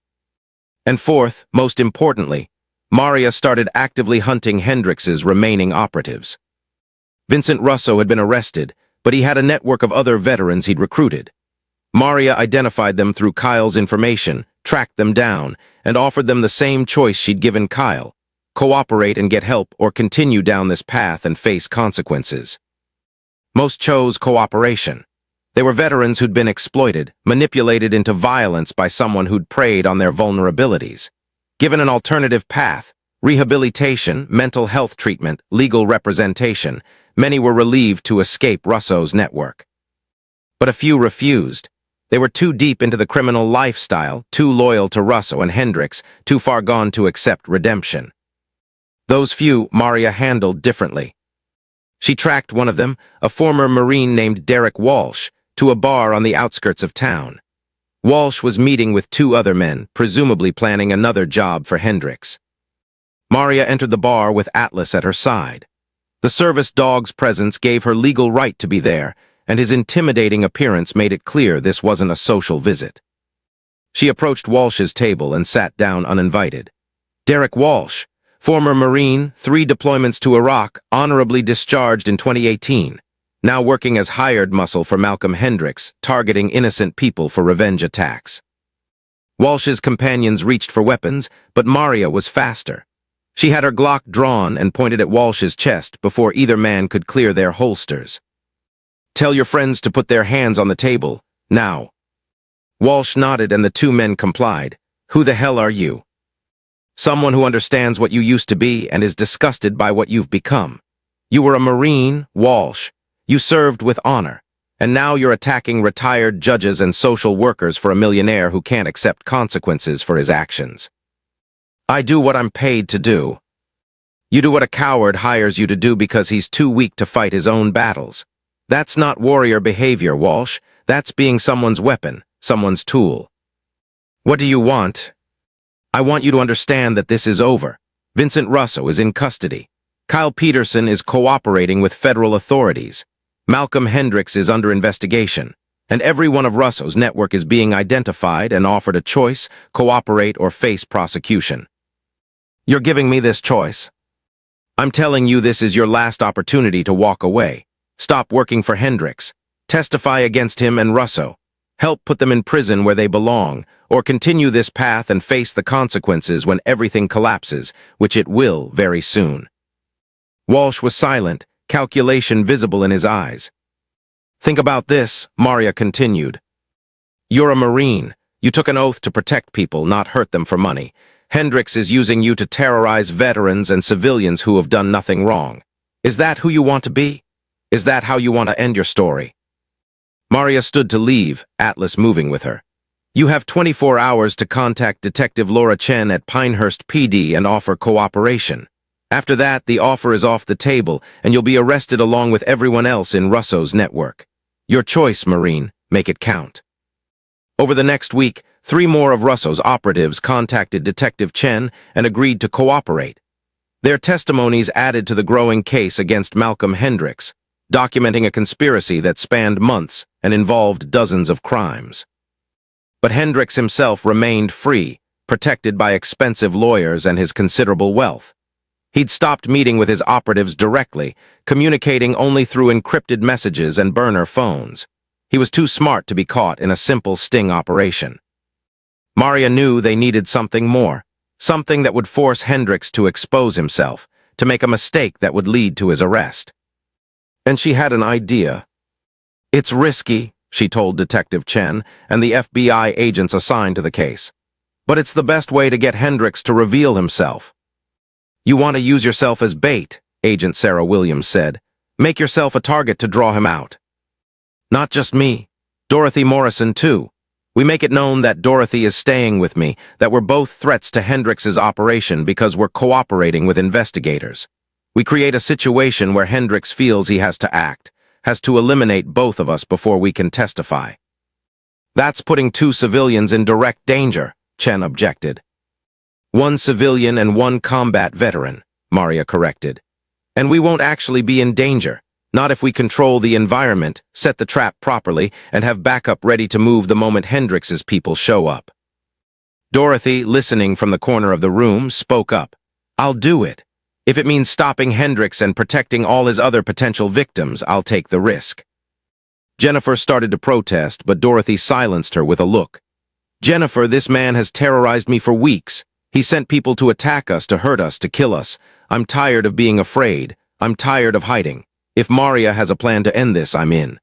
And fourth, most importantly, Maria started actively hunting Hendricks's remaining operatives. Vincent Russo had been arrested, but he had a network of other veterans he'd recruited. Maria identified them through Kyle's information, tracked them down, and offered them the same choice she'd given Kyle: cooperate and get help, or continue down this path and face consequences. Most chose cooperation. They were veterans who'd been exploited, manipulated into violence by someone who'd preyed on their vulnerabilities. Given an alternative path, rehabilitation, mental health treatment, legal representation, many were relieved to escape Russo's network. But a few refused. They were too deep into the criminal lifestyle, too loyal to Russo and Hendricks, too far gone to accept redemption. Those few Maria handled differently. She tracked one of them, a former Marine named Derek Walsh, to a bar on the outskirts of town. Walsh was meeting with two other men, presumably planning another job for Hendricks. Maria entered the bar with Atlas at her side. The service dog's presence gave her legal right to be there, and his intimidating appearance made it clear this wasn't a social visit. She approached Walsh's table and sat down uninvited. Derek Walsh, former Marine, 3 deployments to Iraq, honorably discharged in 2018, now working as hired muscle for Malcolm Hendricks, targeting innocent people for revenge attacks. Walsh's companions reached for weapons, but Maria was faster. She had her Glock drawn and pointed at Walsh's chest before either man could clear their holsters. Tell your friends to put their hands on the table, now. Walsh nodded and the 2 men complied. Who the hell are you? Someone who understands what you used to be and is disgusted by what you've become. You were a Marine, Walsh. You served with honor. And now you're attacking retired judges and social workers for a millionaire who can't accept consequences for his actions. I do what I'm paid to do. You do what a coward hires you to do because he's too weak to fight his own battles. That's not warrior behavior, Walsh. That's being someone's weapon, someone's tool. What do you want? I want you to understand that this is over. Vincent Russo is in custody. Kyle Peterson is cooperating with federal authorities. Malcolm Hendricks is under investigation. And every one of Russo's network is being identified and offered a choice: cooperate or face prosecution. You're giving me this choice. I'm telling you this is your last opportunity to walk away. Stop working for Hendricks. Testify against him and Russo. Help put them in prison where they belong, or continue this path and face the consequences when everything collapses, which it will very soon. Walsh was silent, calculation visible in his eyes. Think about this, Maria continued. You're a Marine. You took an oath to protect people, not hurt them for money. Hendricks is using you to terrorize veterans and civilians who have done nothing wrong. Is that who you want to be? Is that how you want to end your story? Maria stood to leave, Atlas moving with her. You have 24 hours to contact Detective Laura Chen at Pinehurst PD and offer cooperation. After that, the offer is off the table, and you'll be arrested along with everyone else in Russo's network. Your choice, Marine. Make it count. Over the next week, 3 more of Russo's operatives contacted Detective Chen and agreed to cooperate. Their testimonies added to the growing case against Malcolm Hendricks, documenting a conspiracy that spanned months and involved dozens of crimes. But Hendricks himself remained free, protected by expensive lawyers and his considerable wealth. He'd stopped meeting with his operatives directly, communicating only through encrypted messages and burner phones. He was too smart to be caught in a simple sting operation. Maria knew they needed something more, something that would force Hendricks to expose himself, to make a mistake that would lead to his arrest. And she had an idea. It's risky, she told Detective Chen and the FBI agents assigned to the case. But it's the best way to get Hendricks to reveal himself. You want to use yourself as bait, Agent Sarah Williams said. Make yourself a target to draw him out. Not just me. Dorothy Morrison, too. We make it known that Dorothy is staying with me, that we're both threats to Hendricks' operation because we're cooperating with investigators. We create a situation where Hendricks feels he has to act, has to eliminate both of us before we can testify. That's putting 2 civilians in direct danger, Chen objected. 1 civilian and 1 combat veteran, Maria corrected. And we won't actually be in danger, not if we control the environment, set the trap properly, and have backup ready to move the moment Hendricks' people show up. Dorothy, listening from the corner of the room, spoke up. I'll do it. If it means stopping Hendricks and protecting all his other potential victims, I'll take the risk. Jennifer started to protest, but Dorothy silenced her with a look. Jennifer, this man has terrorized me for weeks. He sent people to attack us, to hurt us, to kill us. I'm tired of being afraid. I'm tired of hiding. If Maria has a plan to end this, I'm in.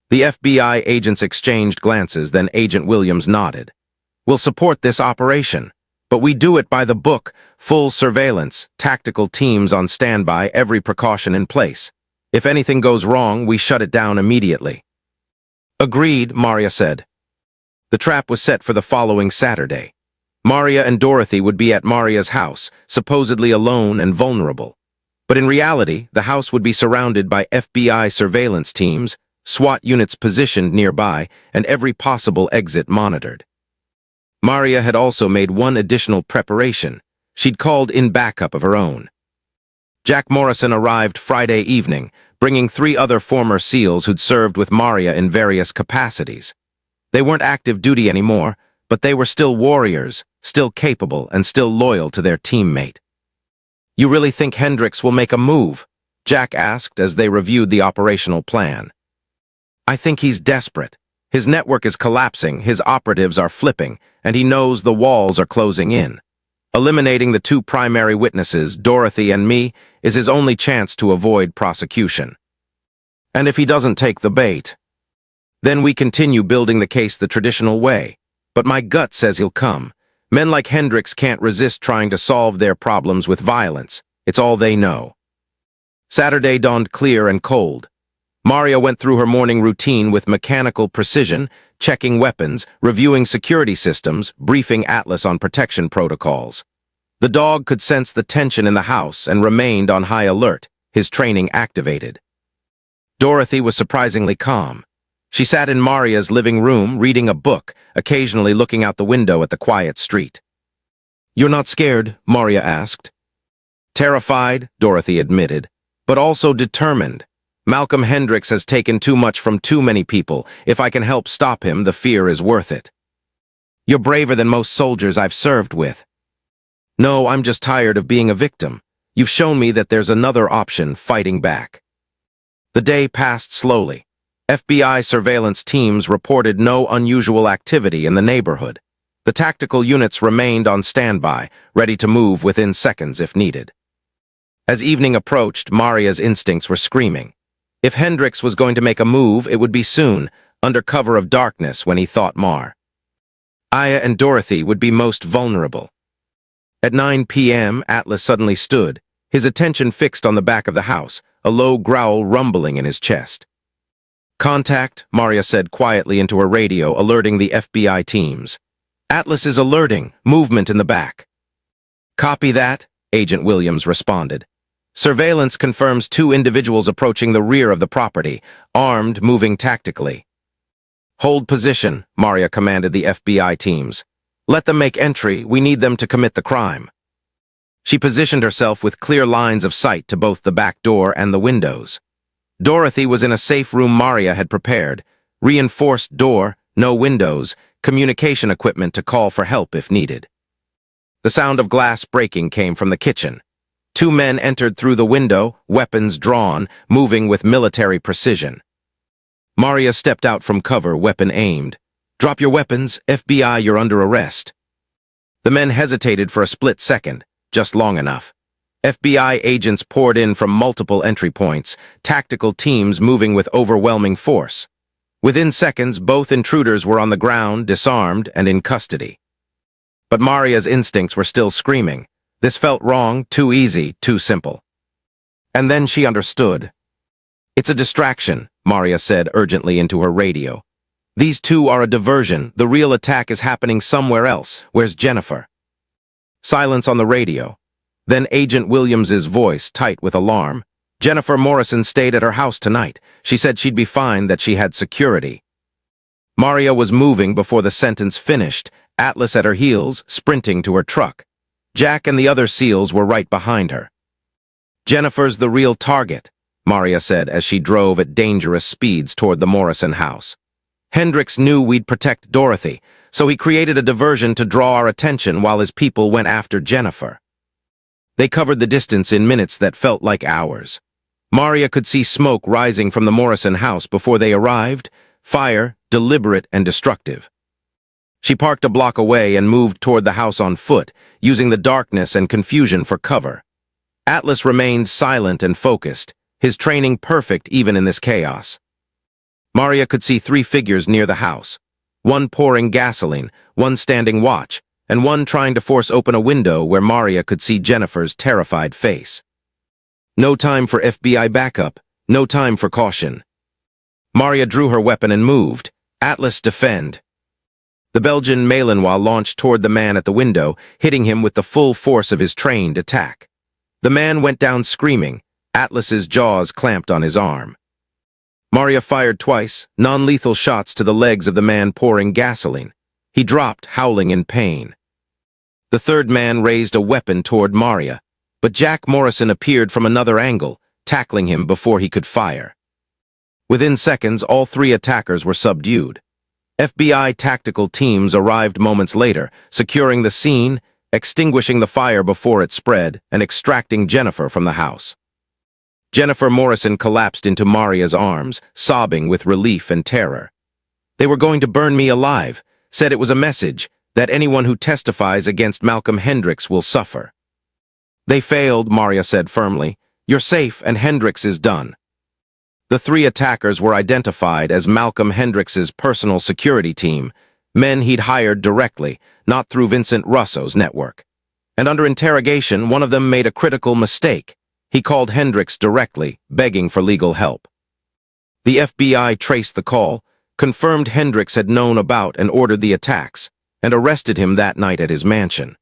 The FBI agents exchanged glances, then Agent Williams nodded. We'll support this operation, but we do it by the book, full surveillance, tactical teams on standby, every precaution in place. If anything goes wrong, we shut it down immediately. Agreed, Maria said. The trap was set for the following Saturday. Maria and Dorothy would be at Maria's house, supposedly alone and vulnerable. But in reality, the house would be surrounded by FBI surveillance teams, SWAT units positioned nearby, and every possible exit monitored. Maria had also made one additional preparation. She'd called in backup of her own. Jack Morrison arrived Friday evening, bringing 3 other former SEALs who'd served with Maria in various capacities. They weren't active duty anymore, but they were still warriors, still capable, and still loyal to their teammate. You really think Hendricks will make a move? Jack asked as they reviewed the operational plan. I think he's desperate. His network is collapsing, his operatives are flipping, and he knows the walls are closing in. Eliminating the 2 primary witnesses, Dorothy and me, is his only chance to avoid prosecution. And if he doesn't take the bait, then we continue building the case the traditional way. But my gut says he'll come. Men like Hendricks can't resist trying to solve their problems with violence. It's all they know. Saturday dawned clear and cold. Maria went through her morning routine with mechanical precision, checking weapons, reviewing security systems, briefing Atlas on protection protocols. The dog could sense the tension in the house and remained on high alert, his training activated. Dorothy was surprisingly calm. She sat in Maria's living room, reading a book, occasionally looking out the window at the quiet street. You're not scared? Maria asked. Terrified, Dorothy admitted, but also determined. Malcolm Hendricks has taken too much from too many people. If I can help stop him, the fear is worth it. You're braver than most soldiers I've served with. No, I'm just tired of being a victim. You've shown me that there's another option, fighting back. The day passed slowly. FBI surveillance teams reported no unusual activity in the neighborhood. The tactical units remained on standby, ready to move within seconds if needed. As evening approached, Maria's instincts were screaming. If Hendricks was going to make a move, it would be soon, under cover of darkness when he thought Mar. Aya and Dorothy would be most vulnerable. At 9 p.m., Atlas suddenly stood, his attention fixed on the back of the house, a low growl rumbling in his chest. "Contact," Maria said quietly into her radio, alerting the FBI teams. "Atlas is alerting. Movement in the back." "Copy that," Agent Williams responded. "Surveillance confirms 2 individuals approaching the rear of the property, armed, moving tactically." "Hold position," Maria commanded the FBI teams. "Let them make entry. We need them to commit the crime." She positioned herself with clear lines of sight to both the back door and the windows. Dorothy was in a safe room Maria had prepared. Reinforced door, no windows, communication equipment to call for help if needed. The sound of glass breaking came from the kitchen. 2 men entered through the window, weapons drawn, moving with military precision. Maria stepped out from cover, weapon aimed. "Drop your weapons, FBI, you're under arrest." The men hesitated for a split second, just long enough. FBI agents poured in from multiple entry points, tactical teams moving with overwhelming force. Within seconds, both intruders were on the ground, disarmed, and in custody. But Maria's instincts were still screaming. This felt wrong, too easy, too simple. And then she understood. "It's a distraction," Maria said urgently into her radio. "These 2 are a diversion. The real attack is happening somewhere else. Where's Jennifer?" Silence on the radio. Then Agent Williams's voice, tight with alarm. "Jennifer Morrison stayed at her house tonight. She said she'd be fine, that she had security." Maria was moving before the sentence finished, Atlas at her heels, sprinting to her truck. Jack and the other SEALs were right behind her. "Jennifer's the real target," Maria said as she drove at dangerous speeds toward the Morrison house. "Hendricks knew we'd protect Dorothy, so he created a diversion to draw our attention while his people went after Jennifer." They covered the distance in minutes that felt like hours. Maria could see smoke rising from the Morrison house before they arrived, fire, deliberate and destructive. She parked a block away and moved toward the house on foot, using the darkness and confusion for cover. Atlas remained silent and focused, his training perfect even in this chaos. Maria could see 3 figures near the house, one pouring gasoline, one standing watch, and one trying to force open a window where Maria could see Jennifer's terrified face. No time for FBI backup, no time for caution. Maria drew her weapon and moved. Atlas, defend. The Belgian Malinois launched toward the man at the window, hitting him with the full force of his trained attack. The man went down screaming, Atlas's jaws clamped on his arm. Maria fired twice, non-lethal shots to the legs of the man pouring gasoline. He dropped, howling in pain. The third man raised a weapon toward Maria, but Jack Morrison appeared from another angle, tackling him before he could fire. Within seconds, all 3 attackers were subdued. FBI tactical teams arrived moments later, securing the scene, extinguishing the fire before it spread, and extracting Jennifer from the house. Jennifer Morrison collapsed into Maria's arms, sobbing with relief and terror. "They were going to burn me alive," said it was a message that anyone who testifies against Malcolm Hendricks will suffer. "They failed," Maria said firmly. "You're safe and Hendricks is done." The 3 attackers were identified as Malcolm Hendricks's personal security team, men he'd hired directly, not through Vincent Russo's network. And under interrogation, one of them made a critical mistake. He called Hendricks directly, begging for legal help. The FBI traced the call, confirmed Hendricks had known about and ordered the attacks, and arrested him that night at his mansion.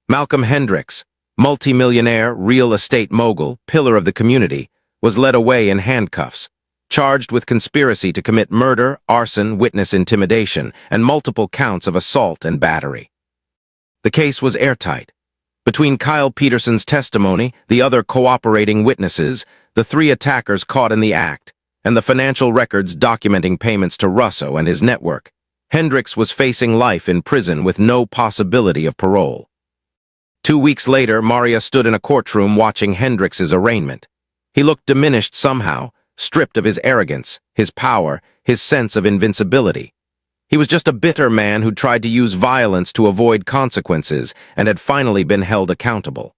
Malcolm Hendricks, multimillionaire, real estate mogul, pillar of the community, was led away in handcuffs, charged with conspiracy to commit murder, arson, witness intimidation, and multiple counts of assault and battery. The case was airtight. Between Kyle Peterson's testimony, the other cooperating witnesses, the 3 attackers caught in the act, and the financial records documenting payments to Russo and his network, Hendricks was facing life in prison with no possibility of parole. 2 weeks later, Maria stood in a courtroom watching Hendricks's arraignment. He looked diminished somehow, stripped of his arrogance, his power, his sense of invincibility. He was just a bitter man who tried to use violence to avoid consequences and had finally been held accountable.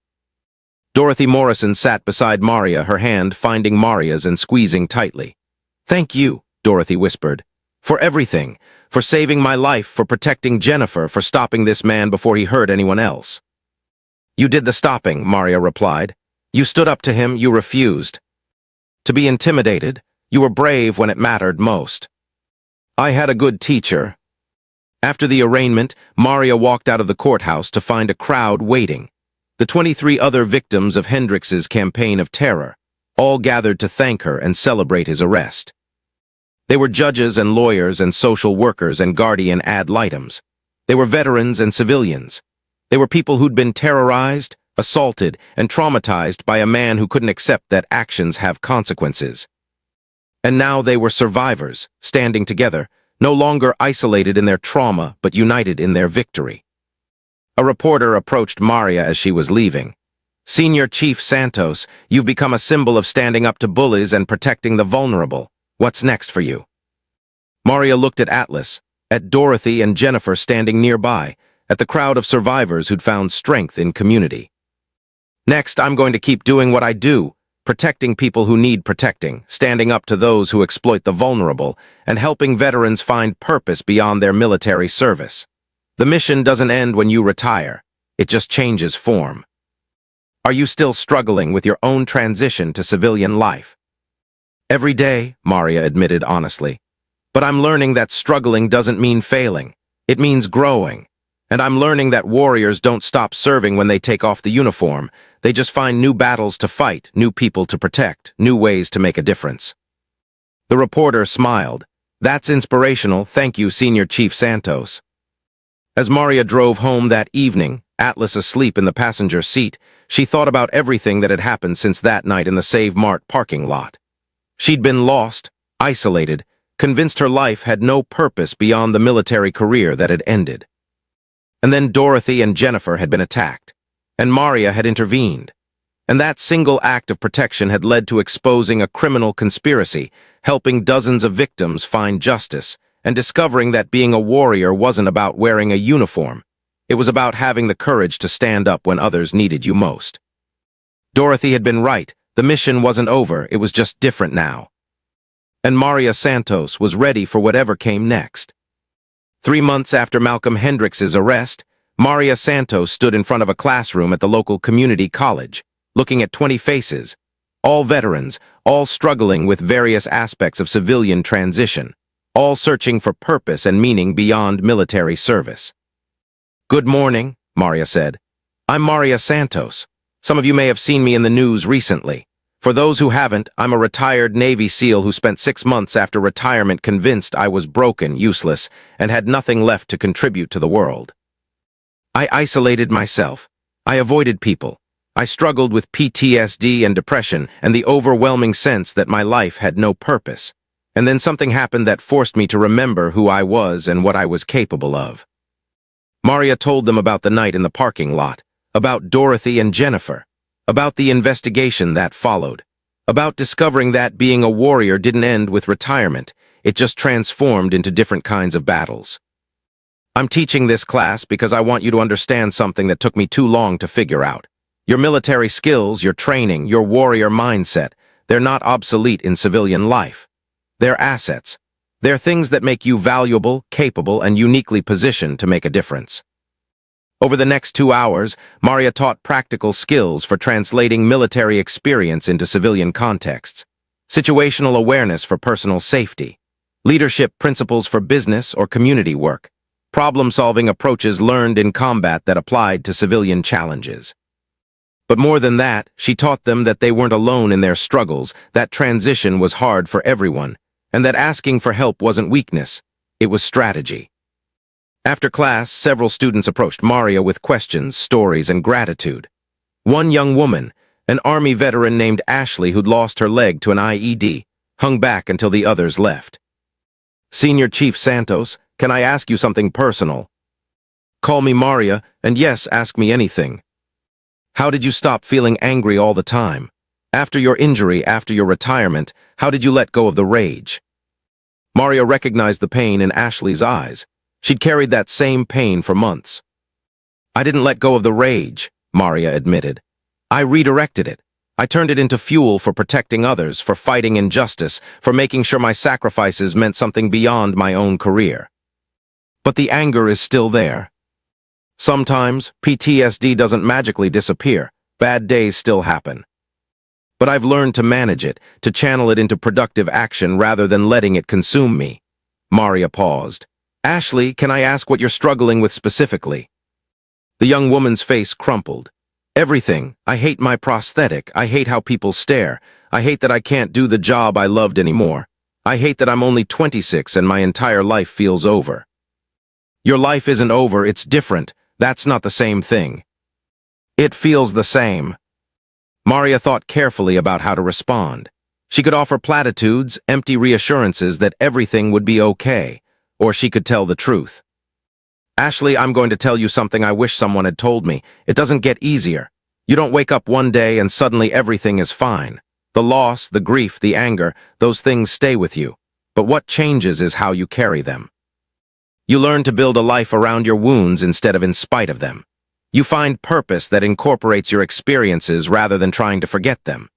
Dorothy Morrison sat beside Maria, her hand finding Maria's and squeezing tightly. "Thank you," Dorothy whispered. "For everything. For saving my life, for protecting Jennifer, for stopping this man before he hurt anyone else." "You did the stopping," Maria replied. "You stood up to him, you refused to be intimidated. You were brave when it mattered most. I had a good teacher." After the arraignment, Maria walked out of the courthouse to find a crowd waiting. The 23 other victims of Hendrix's campaign of terror, all gathered to thank her and celebrate his arrest. They were judges and lawyers and social workers and guardian ad litems. They were veterans and civilians. They were people who'd been terrorized, assaulted, and traumatized by a man who couldn't accept that actions have consequences. And now they were survivors, standing together, no longer isolated in their trauma but united in their victory. A reporter approached Maria as she was leaving. "Senior Chief Santos, you've become a symbol of standing up to bullies and protecting the vulnerable. What's next for you?" Maria looked at Atlas, at Dorothy and Jennifer standing nearby, at the crowd of survivors who'd found strength in community. "Next, I'm going to keep doing what I do, protecting people who need protecting, standing up to those who exploit the vulnerable, and helping veterans find purpose beyond their military service. The mission doesn't end when you retire. It just changes form." "Are you still struggling with your own transition to civilian life?" "Every day," Maria admitted honestly. "But I'm learning that struggling doesn't mean failing. It means growing. And I'm learning that warriors don't stop serving when they take off the uniform. They just find new battles to fight, new people to protect, new ways to make a difference." The reporter smiled. "That's inspirational. Thank you, Senior Chief Santos." As Maria drove home that evening, Atlas asleep in the passenger seat, she thought about everything that had happened since that night in the Save Mart parking lot. She'd been lost, isolated, convinced her life had no purpose beyond the military career that had ended. And then Dorothy and Jennifer had been attacked, and Maria had intervened. And that single act of protection had led to exposing a criminal conspiracy, helping dozens of victims find justice, and discovering that being a warrior wasn't about wearing a uniform. It was about having the courage to stand up when others needed you most. Dorothy had been right. The mission wasn't over, it was just different now. And Maria Santos was ready for whatever came next. 3 months after Malcolm Hendrix's arrest, Maria Santos stood in front of a classroom at the local community college, looking at 20 faces, all veterans, all struggling with various aspects of civilian transition, all searching for purpose and meaning beyond military service. "Good morning," Maria said. "I'm Maria Santos. Some of you may have seen me in the news recently. For those who haven't, I'm a retired Navy SEAL who spent 6 months after retirement convinced I was broken, useless, and had nothing left to contribute to the world. I isolated myself. I avoided people. I struggled with PTSD and depression and the overwhelming sense that my life had no purpose. And then something happened that forced me to remember who I was and what I was capable of." Maria told them about the night in the parking lot, about Dorothy and Jennifer, about the investigation that followed, about discovering that being a warrior didn't end with retirement, it just transformed into different kinds of battles. "I'm teaching this class because I want you to understand something that took me too long to figure out. Your military skills, your training, your warrior mindset, they're not obsolete in civilian life. They're assets. They're things that make you valuable, capable, and uniquely positioned to make a difference." Over the next 2 hours, Maria taught practical skills for translating military experience into civilian contexts, situational awareness for personal safety, leadership principles for business or community work, problem-solving approaches learned in combat that applied to civilian challenges. But more than that, she taught them that they weren't alone in their struggles, that transition was hard for everyone, and that asking for help wasn't weakness, it was strategy. After class, several students approached Maria with questions, stories, and gratitude. One young woman, an Army veteran named Ashley who'd lost her leg to an IED, hung back until the others left. "Senior Chief Santos, can I ask you something personal?" "Call me Maria, and yes, ask me anything." "How did you stop feeling angry all the time? After your injury, after your retirement, how did you let go of the rage?" Maria recognized the pain in Ashley's eyes. She'd carried that same pain for months. "I didn't let go of the rage," Maria admitted. I redirected it. I turned it into fuel for protecting others, for fighting injustice, for making sure my sacrifices meant something beyond my own career. But the anger is still there. Sometimes, PTSD doesn't magically disappear. Bad days still happen. But I've learned to manage it, to channel it into productive action rather than letting it consume me. Maria paused. Ashley, can I ask what you're struggling with specifically? The young woman's face crumpled. Everything. I hate my prosthetic. I hate how people stare. I hate that I can't do the job I loved anymore. I hate that I'm only 26 and my entire life feels over. Your life isn't over, it's different. That's not the same thing. It feels the same. Maria thought carefully about how to respond. She could offer platitudes, empty reassurances that everything would be okay, or she could tell the truth. Ashley, I'm going to tell you something I wish someone had told me. It doesn't get easier. You don't wake up one day and suddenly everything is fine. The loss, the grief, the anger, those things stay with you. But what changes is how you carry them. You learn to build a life around your wounds instead of in spite of them. You find purpose that incorporates your experiences rather than trying to forget them.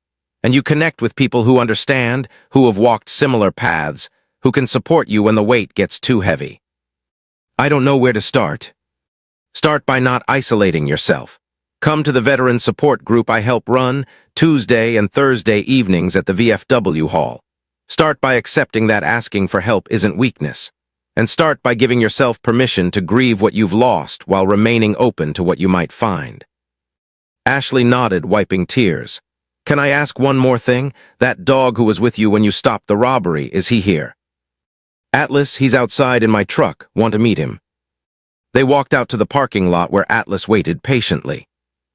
And you connect with people who understand, who have walked similar paths, who can support you when the weight gets too heavy. I don't know where to start. Start by not isolating yourself. Come to the veteran support group I help run Tuesday and Thursday evenings at the VFW hall. Start by accepting that asking for help isn't weakness. And start by giving yourself permission to grieve what you've lost while remaining open to what you might find. Ashley nodded, wiping tears. Can I ask one more thing? That dog who was with you when you stopped the robbery, is he here? Atlas, he's outside in my truck. Want to meet him? They walked out to the parking lot where Atlas waited patiently.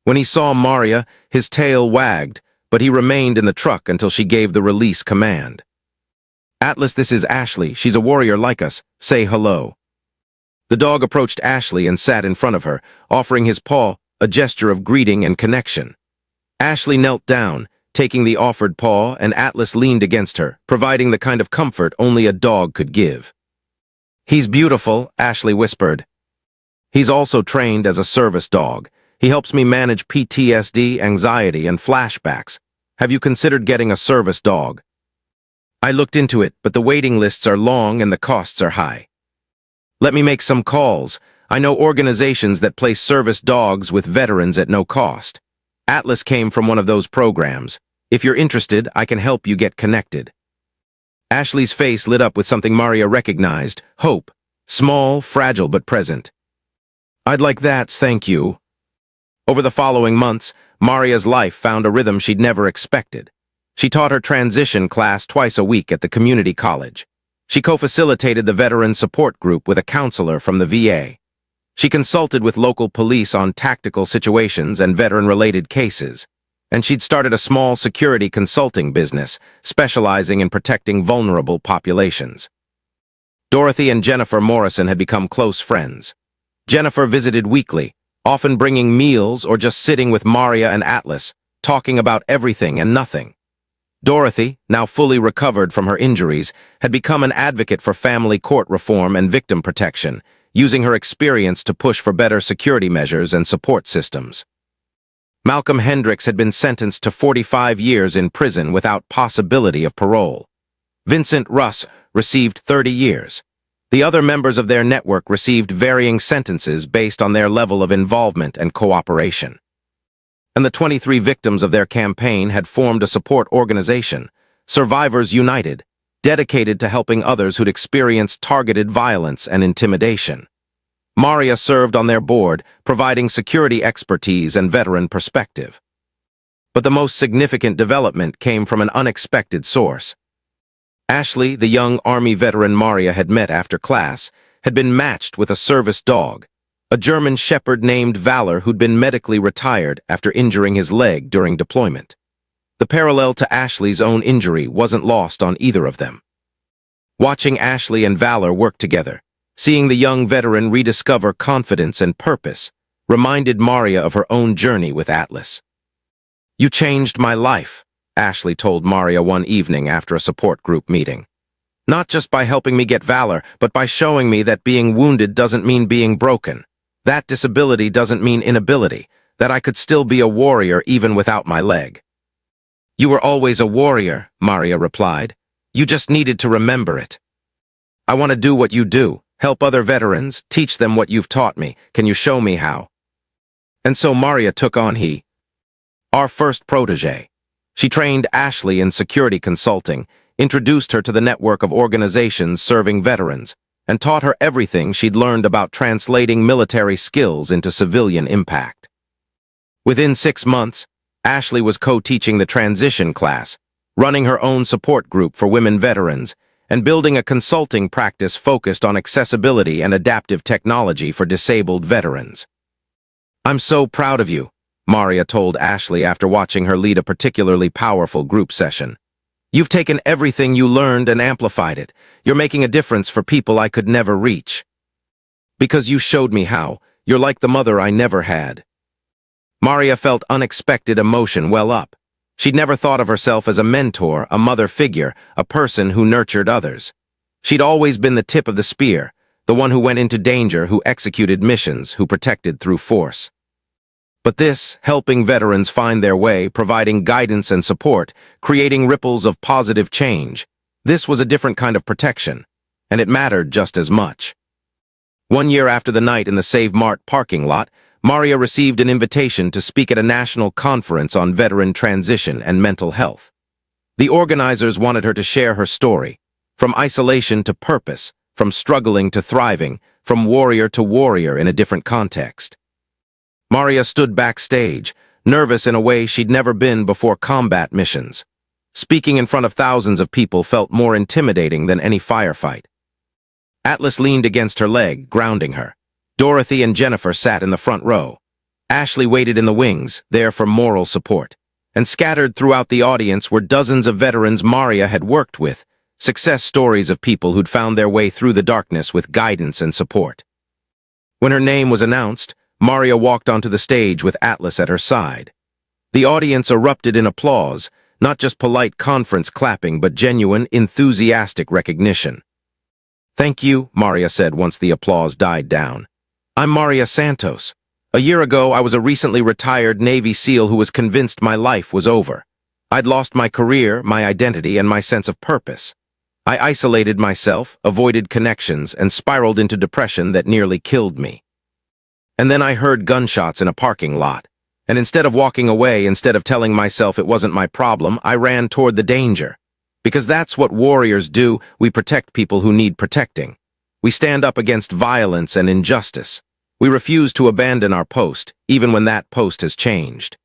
When he saw Maria, his tail wagged, but he remained in the truck until she gave the release command. Atlas, this is Ashley. She's a warrior like us. Say hello. The dog approached Ashley and sat in front of her, offering his paw, a gesture of greeting and connection. Ashley knelt down, taking the offered paw, and Atlas leaned against her, providing the kind of comfort only a dog could give. He's beautiful, Ashley whispered. He's also trained as a service dog. He helps me manage PTSD, anxiety, and flashbacks. Have you considered getting a service dog? I looked into it, but the waiting lists are long and the costs are high. Let me make some calls. I know organizations that place service dogs with veterans at no cost. Atlas came from one of those programs. If you're interested, I can help you get connected. Ashley's face lit up with something Maria recognized, hope. Small, fragile, but present. I'd like that, thank you. Over the following months, Maria's life found a rhythm she'd never expected. She taught her transition class twice a week at the community college. She co-facilitated the veteran support group with a counselor from the VA. She consulted with local police on tactical situations and veteran-related cases. And she'd started a small security consulting business, specializing in protecting vulnerable populations. Dorothy and Jennifer Morrison had become close friends. Jennifer visited weekly, often bringing meals or just sitting with Maria and Atlas, talking about everything and nothing. Dorothy, now fully recovered from her injuries, had become an advocate for family court reform and victim protection, using her experience to push for better security measures and support systems. Malcolm Hendricks had been sentenced to 45 years in prison without possibility of parole. Vincent Russ received 30 years. The other members of their network received varying sentences based on their level of involvement and cooperation. And the 23 victims of their campaign had formed a support organization, Survivors United, dedicated to helping others who'd experienced targeted violence and intimidation. Maria served on their board, providing security expertise and veteran perspective. But the most significant development came from an unexpected source. Ashley, the young Army veteran Maria had met after class, had been matched with a service dog, a German shepherd named Valor who'd been medically retired after injuring his leg during deployment. The parallel to Ashley's own injury wasn't lost on either of them. Watching Ashley and Valor work together, seeing the young veteran rediscover confidence and purpose, reminded Maria of her own journey with Atlas. You changed my life, Ashley told Maria one evening after a support group meeting. Not just by helping me get Valor, but by showing me that being wounded doesn't mean being broken. That disability doesn't mean inability. that I could still be a warrior even without my leg. You were always a warrior, Maria replied. You just needed to remember it. I want to do what you do, help other veterans, teach them what you've taught me. Can you show me how? And so Maria took on our first protege. She trained Ashley in security consulting, introduced her to the network of organizations serving veterans, and taught her everything she'd learned about translating military skills into civilian impact. Within 6 months, Ashley was co-teaching the transition class, running her own support group for women veterans, and building a consulting practice focused on accessibility and adaptive technology for disabled veterans. I'm so proud of you, Maria told Ashley after watching her lead a particularly powerful group session. You've taken everything you learned and amplified it. You're making a difference for people I could never reach. Because you showed me how, you're like the mother I never had. Maria felt unexpected emotion well up. She'd never thought of herself as a mentor, a mother figure, a person who nurtured others. She'd always been the tip of the spear, the one who went into danger, who executed missions, who protected through force. But this, helping veterans find their way, providing guidance and support, creating ripples of positive change, this was a different kind of protection, and it mattered just as much. 1 year after the night in the Save Mart parking lot, Maria received an invitation to speak at a national conference on veteran transition and mental health. The organizers wanted her to share her story, from isolation to purpose, from struggling to thriving, from warrior to warrior in a different context. Maria stood backstage, nervous in a way she'd never been before combat missions. Speaking in front of thousands of people felt more intimidating than any firefight. Atlas leaned against her leg, grounding her. Dorothy and Jennifer sat in the front row. Ashley waited in the wings, there for moral support. And scattered throughout the audience were dozens of veterans Maria had worked with, success stories of people who'd found their way through the darkness with guidance and support. When her name was announced, Maria walked onto the stage with Atlas at her side. The audience erupted in applause, not just polite conference clapping, but genuine, enthusiastic recognition. Thank you, Maria said once the applause died down. I'm Maria Santos. A year ago, I was a recently retired Navy SEAL who was convinced my life was over. I'd lost my career, my identity, and my sense of purpose. I isolated myself, avoided connections, and spiraled into depression that nearly killed me. And then I heard gunshots in a parking lot. And instead of walking away, instead of telling myself it wasn't my problem, I ran toward the danger. Because that's what warriors do. We protect people who need protecting. We stand up against violence and injustice. We refuse to abandon our post, even when that post has changed.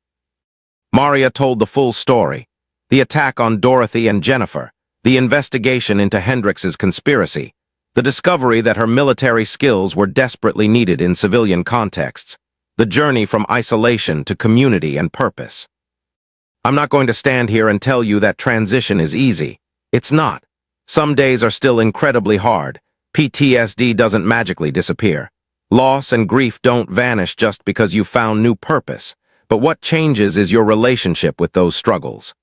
Maria told the full story. The attack on Dorothy and Jennifer, the investigation into Hendrix's conspiracy, the discovery that her military skills were desperately needed in civilian contexts, the journey from isolation to community and purpose. I'm not going to stand here and tell you that transition is easy. It's not. Some days are still incredibly hard. PTSD doesn't magically disappear. Loss and grief don't vanish just because you found new purpose. But what changes is your relationship with those struggles.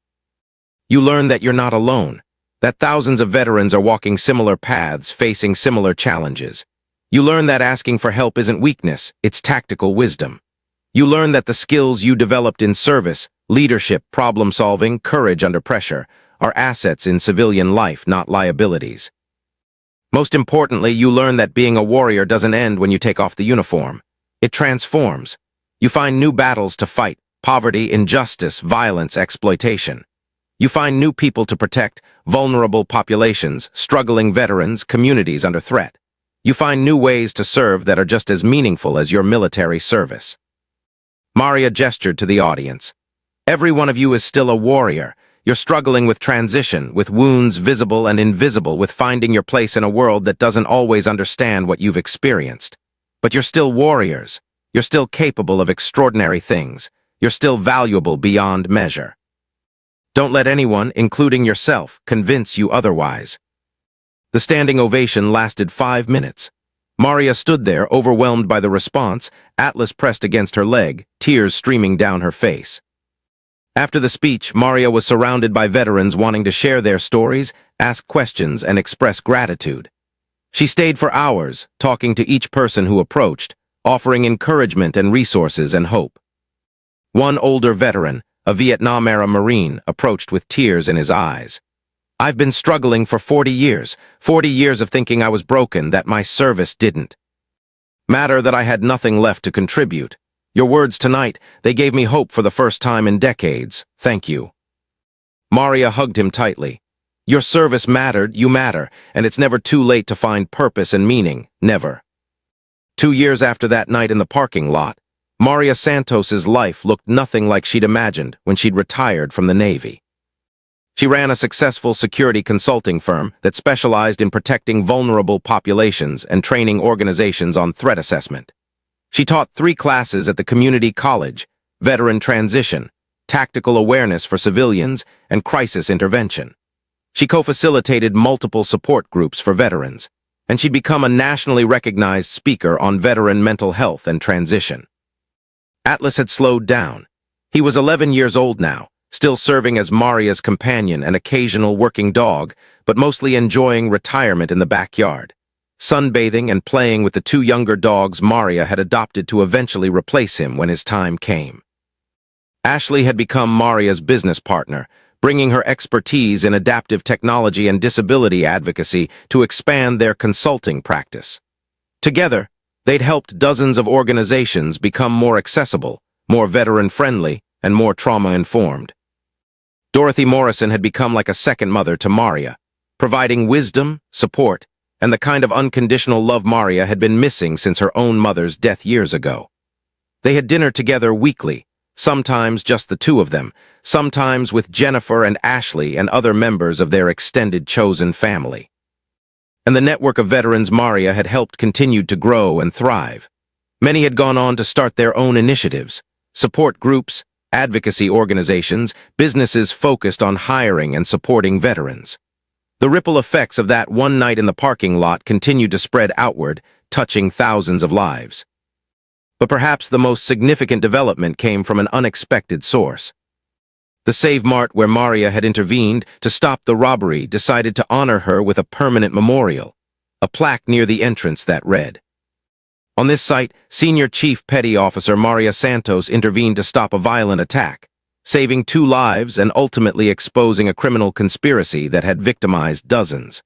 You learn that you're not alone, that thousands of veterans are walking similar paths, facing similar challenges. You learn that asking for help isn't weakness, it's tactical wisdom. You learn that the skills you developed in service, leadership, problem-solving, courage under pressure, are assets in civilian life, not liabilities. Most importantly, you learn that being a warrior doesn't end when you take off the uniform. It transforms. You find new battles to fight: poverty, injustice, violence, exploitation. You find new people to protect: vulnerable populations, struggling veterans, communities under threat. You find new ways to serve that are just as meaningful as your military service. Maria gestured to the audience. Every one of you is still a warrior. You're struggling with transition, with wounds visible and invisible, with finding your place in a world that doesn't always understand what you've experienced. But you're still warriors. You're still capable of extraordinary things. You're still valuable beyond measure. Don't let anyone, including yourself, convince you otherwise. The standing ovation lasted 5 minutes. Maria stood there, overwhelmed by the response, Atlas pressed against her leg, tears streaming down her face. After the speech, Maria was surrounded by veterans wanting to share their stories, ask questions, and express gratitude. She stayed for hours, talking to each person who approached, offering encouragement and resources and hope. One older veteran, a Vietnam-era Marine, approached with tears in his eyes. "I've been struggling for 40 years, 40 years of thinking I was broken, that my service didn't matter, that I had nothing left to contribute. Your words tonight, they gave me hope for the first time in decades. Thank you." Maria hugged him tightly. "Your service mattered, you matter, and it's never too late to find purpose and meaning, never." 2 years after that night in the parking lot, Maria Santos's life looked nothing like she'd imagined when she'd retired from the Navy. She ran a successful security consulting firm that specialized in protecting vulnerable populations and training organizations on threat assessment. She taught 3 classes at the community college: veteran transition, tactical awareness for civilians, and crisis intervention. She co-facilitated multiple support groups for veterans, and she'd become a nationally recognized speaker on veteran mental health and transition. Atlas had slowed down. He was 11 years old now, still serving as Maria's companion and occasional working dog, but mostly enjoying retirement in the backyard, sunbathing and playing with the 2 younger dogs Maria had adopted to eventually replace him when his time came. Ashley had become Maria's business partner, bringing her expertise in adaptive technology and disability advocacy to expand their consulting practice. Together, they'd helped dozens of organizations become more accessible, more veteran-friendly, and more trauma-informed. Dorothy Morrison had become like a second mother to Maria, providing wisdom, support, and the kind of unconditional love Maria had been missing since her own mother's death years ago. They had dinner together weekly, sometimes just the 2 of them, sometimes with Jennifer and Ashley and other members of their extended chosen family. And the network of veterans Maria had helped continued to grow and thrive. Many had gone on to start their own initiatives, support groups, advocacy organizations, businesses focused on hiring and supporting veterans. The ripple effects of that one night in the parking lot continued to spread outward, touching thousands of lives. But perhaps the most significant development came from an unexpected source. The Save Mart, where Maria had intervened to stop the robbery, decided to honor her with a permanent memorial, a plaque near the entrance that read, "On this site, Senior Chief Petty Officer Maria Santos intervened to stop a violent attack, saving 2 lives and ultimately exposing a criminal conspiracy that had victimized dozens.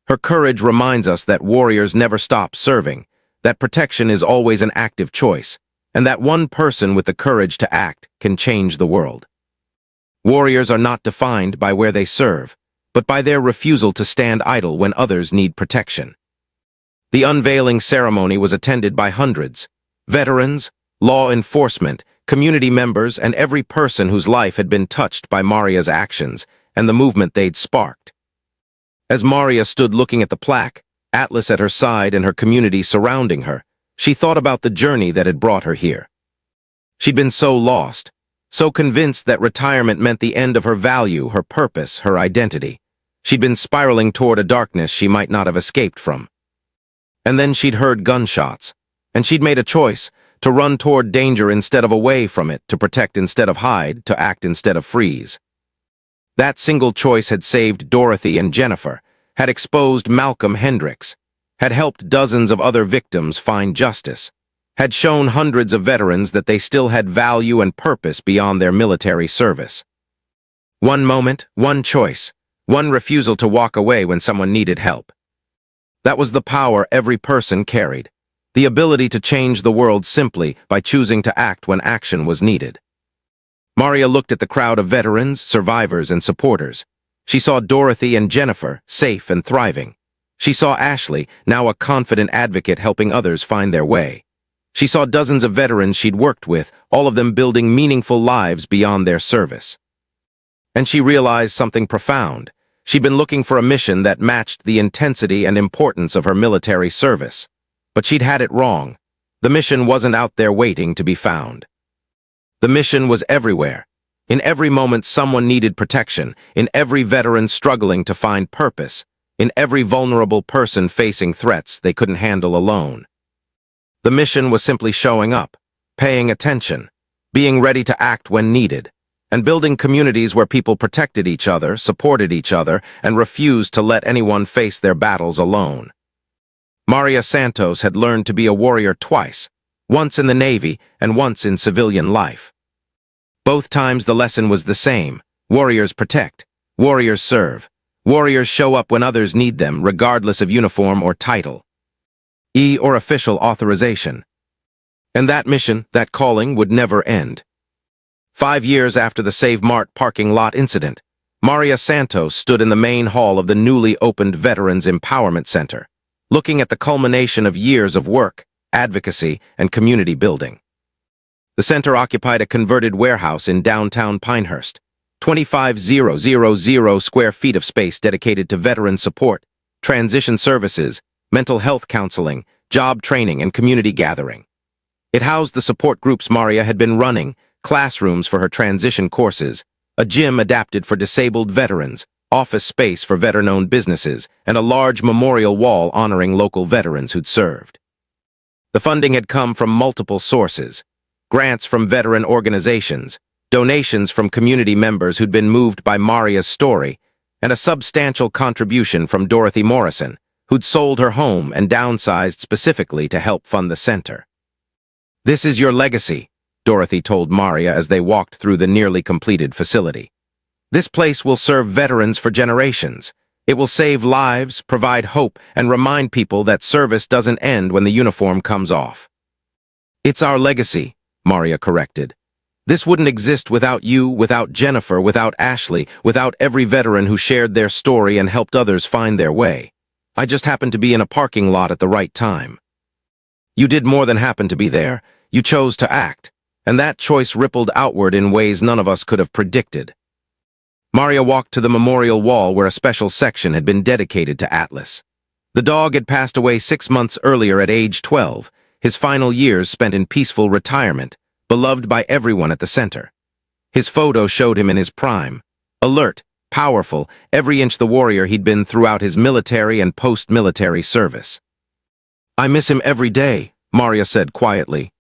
Her courage reminds us that warriors never stop serving, that protection is always an active choice, and that one person with the courage to act can change the world. Warriors are not defined by where they serve, but by their refusal to stand idle when others need protection." The unveiling ceremony was attended by hundreds: veterans, law enforcement, community members, and every person whose life had been touched by Maria's actions and the movement they'd sparked. As Maria stood looking at the plaque, Atlas at her side and her community surrounding her, she thought about the journey that had brought her here. She'd been so lost, so convinced that retirement meant the end of her value, her purpose, her identity. She'd been spiraling toward a darkness she might not have escaped from. And then she'd heard gunshots, and she'd made a choice to run toward danger instead of away from it, to protect instead of hide, to act instead of freeze. That single choice had saved Dorothy and Jennifer, had exposed Malcolm Hendricks, had helped dozens of other victims find justice, had shown hundreds of veterans that they still had value and purpose beyond their military service. One moment, one choice, one refusal to walk away when someone needed help. That was the power every person carried, the ability to change the world simply by choosing to act when action was needed. Maria looked at the crowd of veterans, survivors, and supporters. She saw Dorothy and Jennifer, safe and thriving. She saw Ashley, now a confident advocate helping others find their way. She saw dozens of veterans she'd worked with, all of them building meaningful lives beyond their service. And she realized something profound. She'd been looking for a mission that matched the intensity and importance of her military service. But she'd had it wrong. The mission wasn't out there waiting to be found. The mission was everywhere. In every moment someone needed protection, in every veteran struggling to find purpose, in every vulnerable person facing threats they couldn't handle alone. The mission was simply showing up, paying attention, being ready to act when needed, and building communities where people protected each other, supported each other, and refused to let anyone face their battles alone. Maria Santos had learned to be a warrior twice, once in the Navy and once in civilian life. Both times the lesson was the same. Warriors protect. Warriors serve. Warriors show up when others need them, regardless of uniform or title. Or official authorization. And that mission, that calling, would never end. 5 years after the Save Mart parking lot incident, Maria Santos stood in the main hall of the newly opened Veterans Empowerment Center, looking at the culmination of years of work, advocacy, and community building. The center occupied a converted warehouse in downtown Pinehurst, 25,000 square feet of space dedicated to veteran support, transition services, mental health counseling, job training, and community gathering. It housed the support groups Maria had been running, classrooms for her transition courses, a gym adapted for disabled veterans, office space for veteran-owned businesses, and a large memorial wall honoring local veterans who'd served. The funding had come from multiple sources: grants from veteran organizations, donations from community members who'd been moved by Maria's story, and a substantial contribution from Dorothy Morrison, who'd sold her home and downsized specifically to help fund the center. "This is your legacy," Dorothy told Maria as they walked through the nearly completed facility. "This place will serve veterans for generations. It will save lives, provide hope, and remind people that service doesn't end when the uniform comes off." "It's our legacy," Maria corrected. "This wouldn't exist without you, without Jennifer, without Ashley, without every veteran who shared their story and helped others find their way. I just happened to be in a parking lot at the right time." "You did more than happen to be there. You chose to act, and that choice rippled outward in ways none of us could have predicted." Maria walked to the memorial wall where a special section had been dedicated to Atlas. The dog had passed away 6 months earlier at age 12, his final years spent in peaceful retirement, beloved by everyone at the center. His photo showed him in his prime, alert, powerful, every inch the warrior he'd been throughout his military and post-military service. "I miss him every day," Maria said quietly.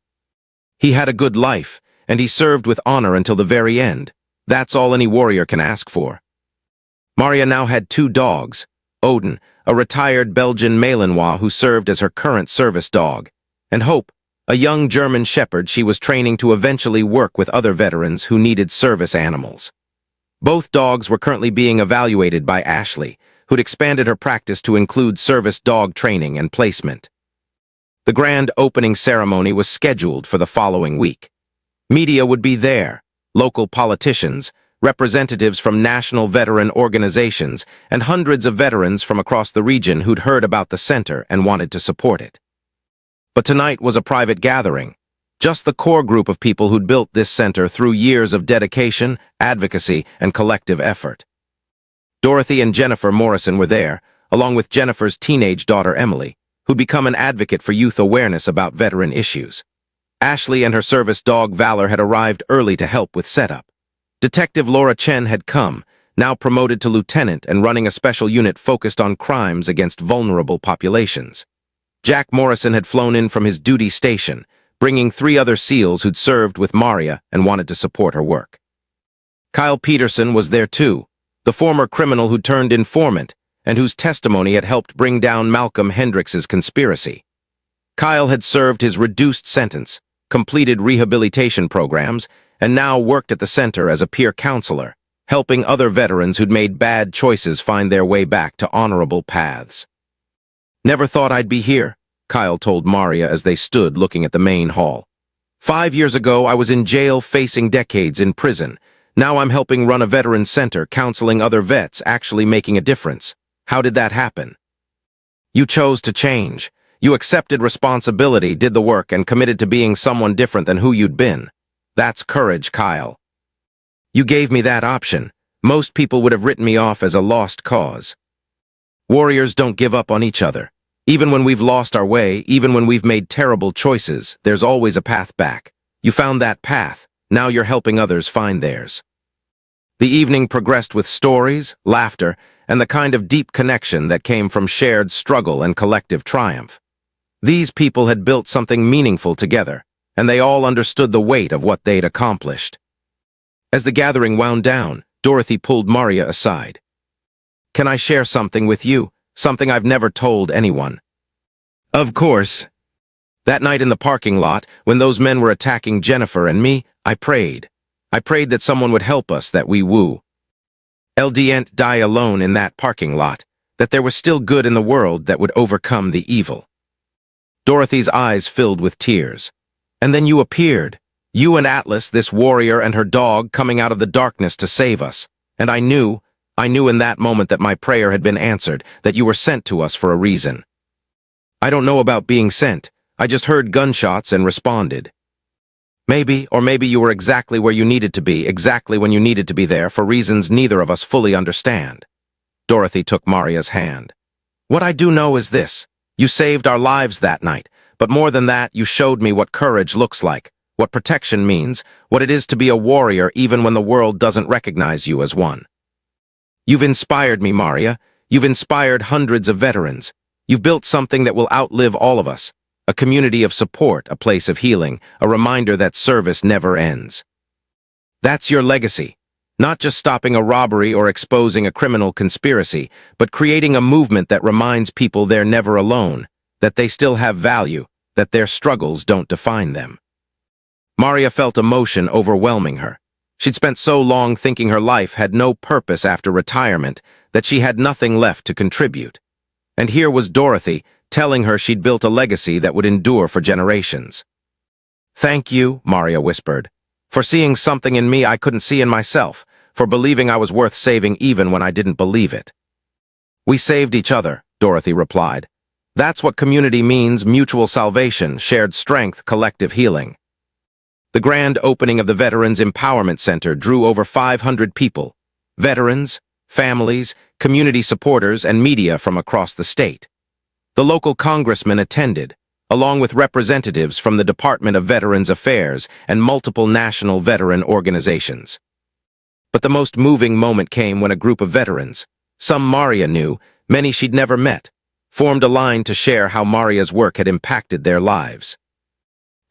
"He had a good life, and he served with honor until the very end. That's all any warrior can ask for." Maria now had 2 dogs, Odin, a retired Belgian Malinois who served as her current service dog, and Hope, a young German shepherd she was training to eventually work with other veterans who needed service animals. Both dogs were currently being evaluated by Ashley, who'd expanded her practice to include service dog training and placement. The grand opening ceremony was scheduled for the following week. Media would be there, local politicians, representatives from national veteran organizations, and hundreds of veterans from across the region who'd heard about the center and wanted to support it. But tonight was a private gathering, just the core group of people who'd built this center through years of dedication, advocacy, and collective effort. Dorothy and Jennifer Morrison were there, along with Jennifer's teenage daughter Emily, who'd become an advocate for youth awareness about veteran issues. Ashley and her service dog Valor had arrived early to help with setup. Detective Laura Chen had come, now promoted to lieutenant and running a special unit focused on crimes against vulnerable populations. Jack Morrison had flown in from his duty station, bringing 3 other SEALs who'd served with Maria and wanted to support her work. Kyle Peterson was there too, the former criminal who turned informant and whose testimony had helped bring down Malcolm Hendricks's conspiracy. Kyle had served his reduced sentence, completed rehabilitation programs, and now worked at the center as a peer counselor, helping other veterans who'd made bad choices find their way back to honorable paths. "Never thought I'd be here," Kyle told Maria as they stood looking at the main hall. 5 years ago, I was in jail facing decades in prison. Now I'm helping run a veteran center, counseling other vets, actually making a difference. How did that happen?" "You chose to change. You accepted responsibility, did the work, and committed to being someone different than who you'd been. That's courage, Kyle. You gave me that option. Most people would have written me off as a lost cause. Warriors don't give up on each other. Even when we've lost our way, even when we've made terrible choices, there's always a path back. You found that path. Now you're helping others find theirs." The evening progressed with stories, laughter, and the kind of deep connection that came from shared struggle and collective triumph. These people had built something meaningful together, and they all understood the weight of what they'd accomplished. As the gathering wound down, Dorothy pulled Maria aside. "Can I share something with you? Something I've never told anyone." "Of course." "That night in the parking lot, when those men were attacking Jennifer and me, I prayed. I prayed that someone would help us, that we woo. Didn't die alone in that parking lot, that there was still good in the world that would overcome the evil. Dorothy's eyes filled with tears. And then you appeared. You and Atlas, this warrior and her dog, coming out of the darkness to save us. And I knew in that moment that my prayer had been answered, that you were sent to us for a reason. I don't know about being sent. I just heard gunshots and responded. Maybe you were exactly where you needed to be, exactly when you needed to be there, for reasons neither of us fully understand. Dorothy took Maria's hand. What I do know is this. You saved our lives that night, but more than that, you showed me what courage looks like, what protection means, what it is to be a warrior even when the world doesn't recognize you as one. You've inspired me, Maria. You've inspired hundreds of veterans. You've built something that will outlive all of us. A community of support, a place of healing, a reminder that service never ends. That's your legacy. Not just stopping a robbery or exposing a criminal conspiracy, but creating a movement that reminds people they're never alone, that they still have value, that their struggles don't define them. Maria felt emotion overwhelming her. She'd spent so long thinking her life had no purpose after retirement that she had nothing left to contribute. And here was Dorothy, telling her she'd built a legacy that would endure for generations. Thank you, Maria whispered, for seeing something in me I couldn't see in myself, for believing I was worth saving even when I didn't believe it. We saved each other, Dorothy replied. That's what community means, mutual salvation, shared strength, collective healing. The grand opening of the Veterans Empowerment Center drew over 500 people, veterans, families, community supporters, and media from across the state. The local congressman attended, along with representatives from the Department of Veterans Affairs and multiple national veteran organizations. But the most moving moment came when a group of veterans, some Maria knew, many she'd never met, formed a line to share how Maria's work had impacted their lives.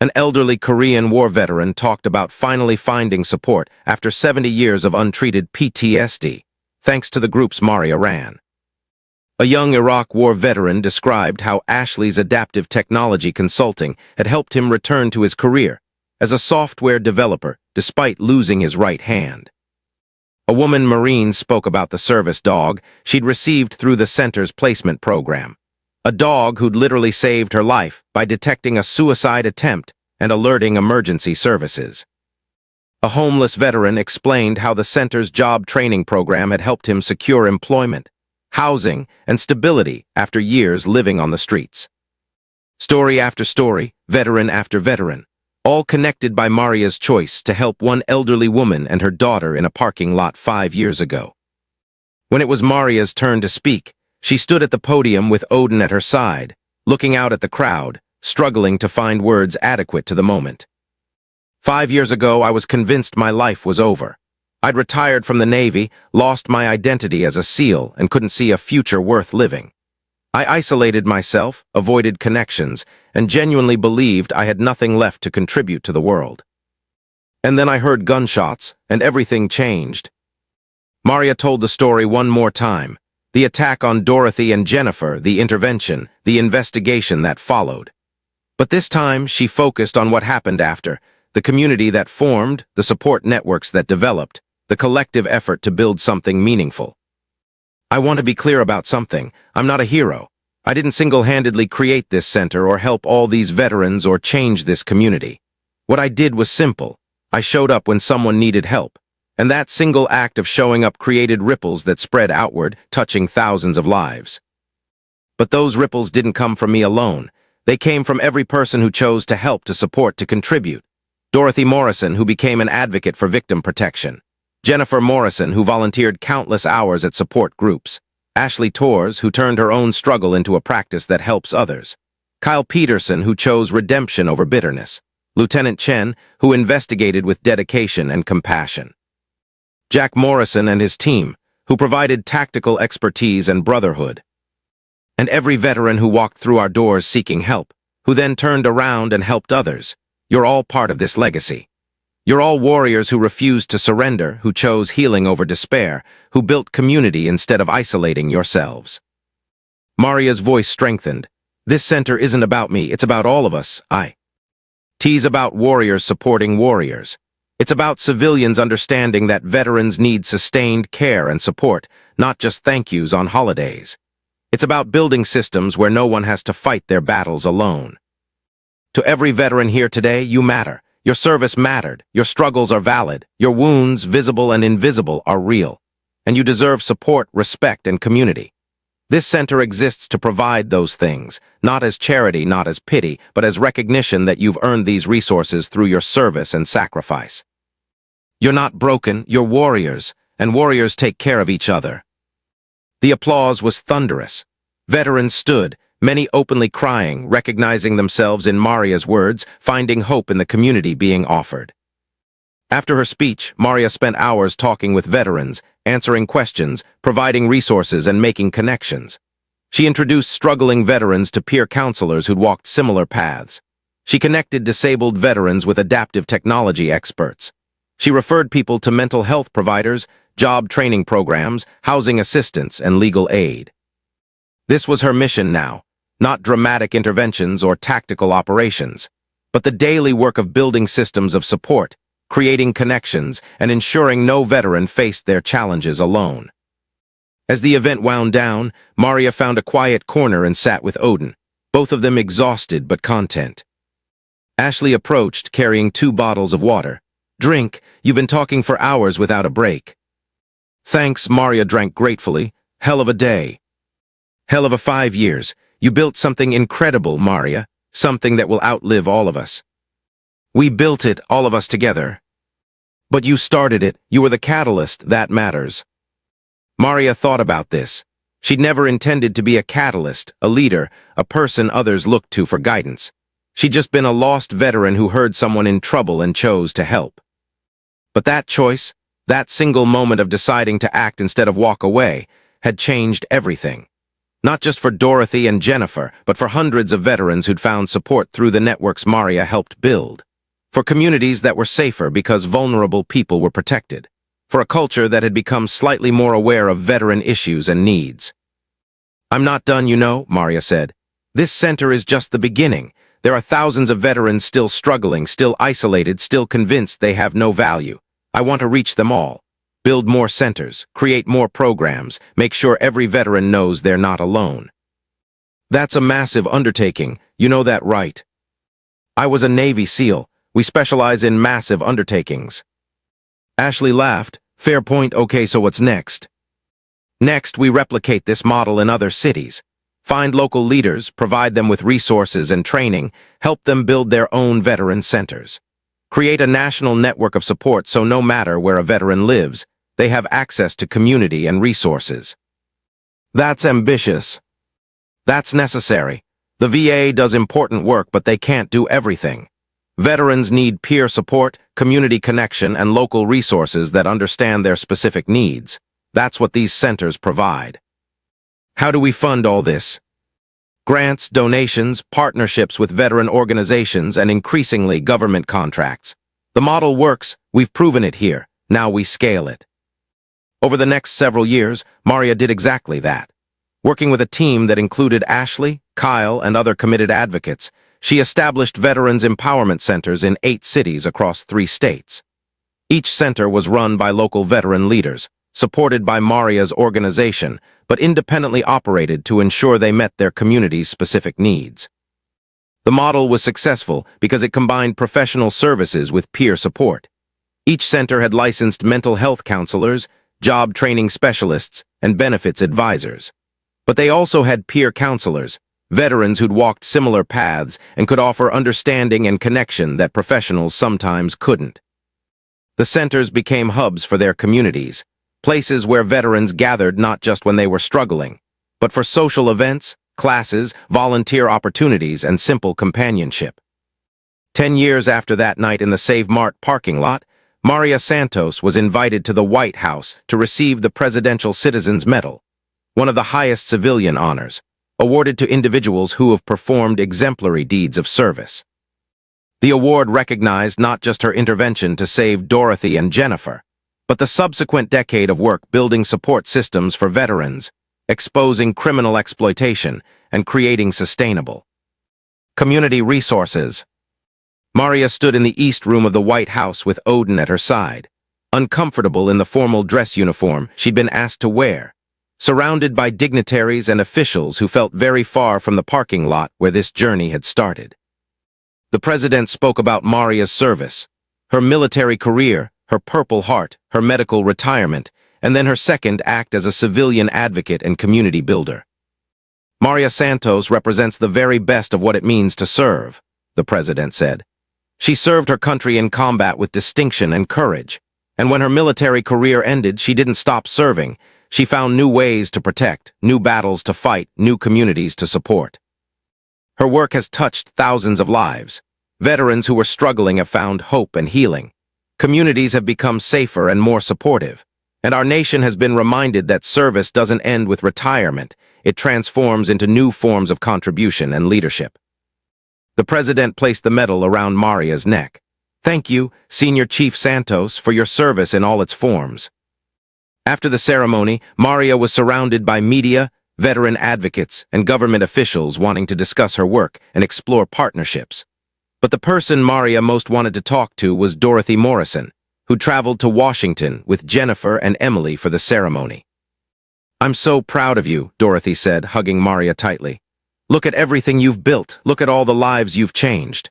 An elderly Korean War veteran talked about finally finding support after 70 years of untreated PTSD, thanks to the groups Maria ran. A young Iraq War veteran described how Ashley's adaptive technology consulting had helped him return to his career as a software developer despite losing his right hand. A woman Marine spoke about the service dog she'd received through the center's placement program, a dog who'd literally saved her life by detecting a suicide attempt and alerting emergency services. A homeless veteran explained how the center's job training program had helped him secure employment, housing, and stability after years living on the streets. Story after story, veteran after veteran, all connected by Maria's choice to help one elderly woman and her daughter in a parking lot 5 years ago. When it was Maria's turn to speak, she stood at the podium with Odin at her side, looking out at the crowd, struggling to find words adequate to the moment. 5 years ago, I was convinced my life was over. I'd retired from the Navy, lost my identity as a SEAL, and couldn't see a future worth living. I isolated myself, avoided connections, and genuinely believed I had nothing left to contribute to the world. And then I heard gunshots, and everything changed. Maria told the story one more time. The attack on Dorothy and Jennifer, the intervention, the investigation that followed. But this time, she focused on what happened after, the community that formed, the support networks that developed, the collective effort to build something meaningful. I want to be clear about something. I'm not a hero. I didn't single-handedly create this center or help all these veterans or change this community. What I did was simple. I showed up when someone needed help. And that single act of showing up created ripples that spread outward, touching thousands of lives. But those ripples didn't come from me alone. They came from every person who chose to help, to support, to contribute. Dorothy Morrison, who became an advocate for victim protection. Jennifer Morrison, who volunteered countless hours at support groups. Ashley Torres, who turned her own struggle into a practice that helps others. Kyle Peterson, who chose redemption over bitterness. Lieutenant Chen, who investigated with dedication and compassion. Jack Morrison and his team, who provided tactical expertise and brotherhood. And every veteran who walked through our doors seeking help, who then turned around and helped others. You're all part of this legacy. You're all warriors who refused to surrender, who chose healing over despair, who built community instead of isolating yourselves. Maria's voice strengthened. This center isn't about me, it's about all of us. T's about warriors supporting warriors. It's about civilians understanding that veterans need sustained care and support, not just thank yous on holidays. It's about building systems where no one has to fight their battles alone. To every veteran here today, you matter. Your service mattered. Your struggles are valid. Your wounds, visible and invisible, are real. And you deserve support, respect, and community. This center exists to provide those things, not as charity, not as pity, but as recognition that you've earned these resources through your service and sacrifice. You're not broken, you're warriors, and warriors take care of each other. The applause was thunderous. Veterans stood, many openly crying, recognizing themselves in Maria's words, finding hope in the community being offered. After her speech, Maria spent hours talking with veterans, answering questions, providing resources, and making connections. She introduced struggling veterans to peer counselors who'd walked similar paths. She connected disabled veterans with adaptive technology experts. She referred people to mental health providers, job training programs, housing assistance, and legal aid. This was her mission now, not dramatic interventions or tactical operations, but the daily work of building systems of support, creating connections, and ensuring no veteran faced their challenges alone. As the event wound down, Maria found a quiet corner and sat with Odin, both of them exhausted but content. Ashley approached, carrying 2 bottles of water. "Drink, you've been talking for hours without a break." "Thanks," Maria drank gratefully. "Hell of a day. Hell of a 5 years. You built something incredible, Maria, something that will outlive all of us." "We built it, all of us together." "But you started it, you were the catalyst, that matters." Maria thought about this. She'd never intended to be a catalyst, a leader, a person others looked to for guidance. She'd just been a lost veteran who heard someone in trouble and chose to help. But that choice, that single moment of deciding to act instead of walk away, had changed everything. Not just for Dorothy and Jennifer, but for hundreds of veterans who'd found support through the networks Maria helped build. For communities that were safer because vulnerable people were protected. For a culture that had become slightly more aware of veteran issues and needs. "I'm not done, you know," Maria said. "This center is just the beginning. There are thousands of veterans still struggling, still isolated, still convinced they have no value. I want to reach them all. Build more centers, create more programs, make sure every veteran knows they're not alone." "That's a massive undertaking, you know that, right?" "I was a Navy SEAL. We specialize in massive undertakings." Ashley laughed. "Fair point, okay, so what's next?" "Next, we replicate this model in other cities. Find local leaders, provide them with resources and training, help them build their own veteran centers. Create a national network of support so no matter where a veteran lives, they have access to community and resources." "That's ambitious." "That's necessary. The VA does important work, but they can't do everything. Veterans need peer support, community connection, and local resources that understand their specific needs. That's what these centers provide." "How do we fund all this?" "Grants, donations, partnerships with veteran organizations, and increasingly government contracts. The model works, we've proven it here, now we scale it." Over the next several years, Maria did exactly that. Working with a team that included Ashley, Kyle, and other committed advocates, she established Veterans Empowerment Centers in 8 cities across 3 states. Each center was run by local veteran leaders, supported by Maria's organization, but independently operated to ensure they met their community's specific needs. The model was successful because it combined professional services with peer support. Each center had licensed mental health counselors, job training specialists, and benefits advisors. But they also had peer counselors, veterans who'd walked similar paths and could offer understanding and connection that professionals sometimes couldn't. The centers became hubs for their communities, places where veterans gathered not just when they were struggling, but for social events, classes, volunteer opportunities, and simple companionship. 10 years after that night in the Save Mart parking lot, Maria Santos was invited to the White House to receive the Presidential Citizens Medal, one of the highest civilian honors, awarded to individuals who have performed exemplary deeds of service. The award recognized not just her intervention to save Dorothy and Jennifer, but the subsequent decade of work building support systems for veterans, exposing criminal exploitation, and creating sustainable community resources. Maria stood in the east room of the White House with Odin at her side, uncomfortable in the formal dress uniform she'd been asked to wear, surrounded by dignitaries and officials who felt very far from the parking lot where this journey had started. The president spoke about Maria's service, her military career, her Purple Heart, her medical retirement, and then her second act as a civilian advocate and community builder. Maria Santos represents the very best of what it means to serve, the president said. She served her country in combat with distinction and courage, and when her military career ended, she didn't stop serving. She found new ways to protect, new battles to fight, new communities to support. Her work has touched thousands of lives. Veterans who were struggling have found hope and healing. Communities have become safer and more supportive. And our nation has been reminded that service doesn't end with retirement. It transforms into new forms of contribution and leadership. The president placed the medal around Maria's neck. Thank you, Senior Chief Santos, for your service in all its forms. After the ceremony, Maria was surrounded by media, veteran advocates, and government officials wanting to discuss her work and explore partnerships. But the person Maria most wanted to talk to was Dorothy Morrison, who traveled to Washington with Jennifer and Emily for the ceremony. "I'm so proud of you," Dorothy said, hugging Maria tightly. "Look at everything you've built. Look at all the lives you've changed.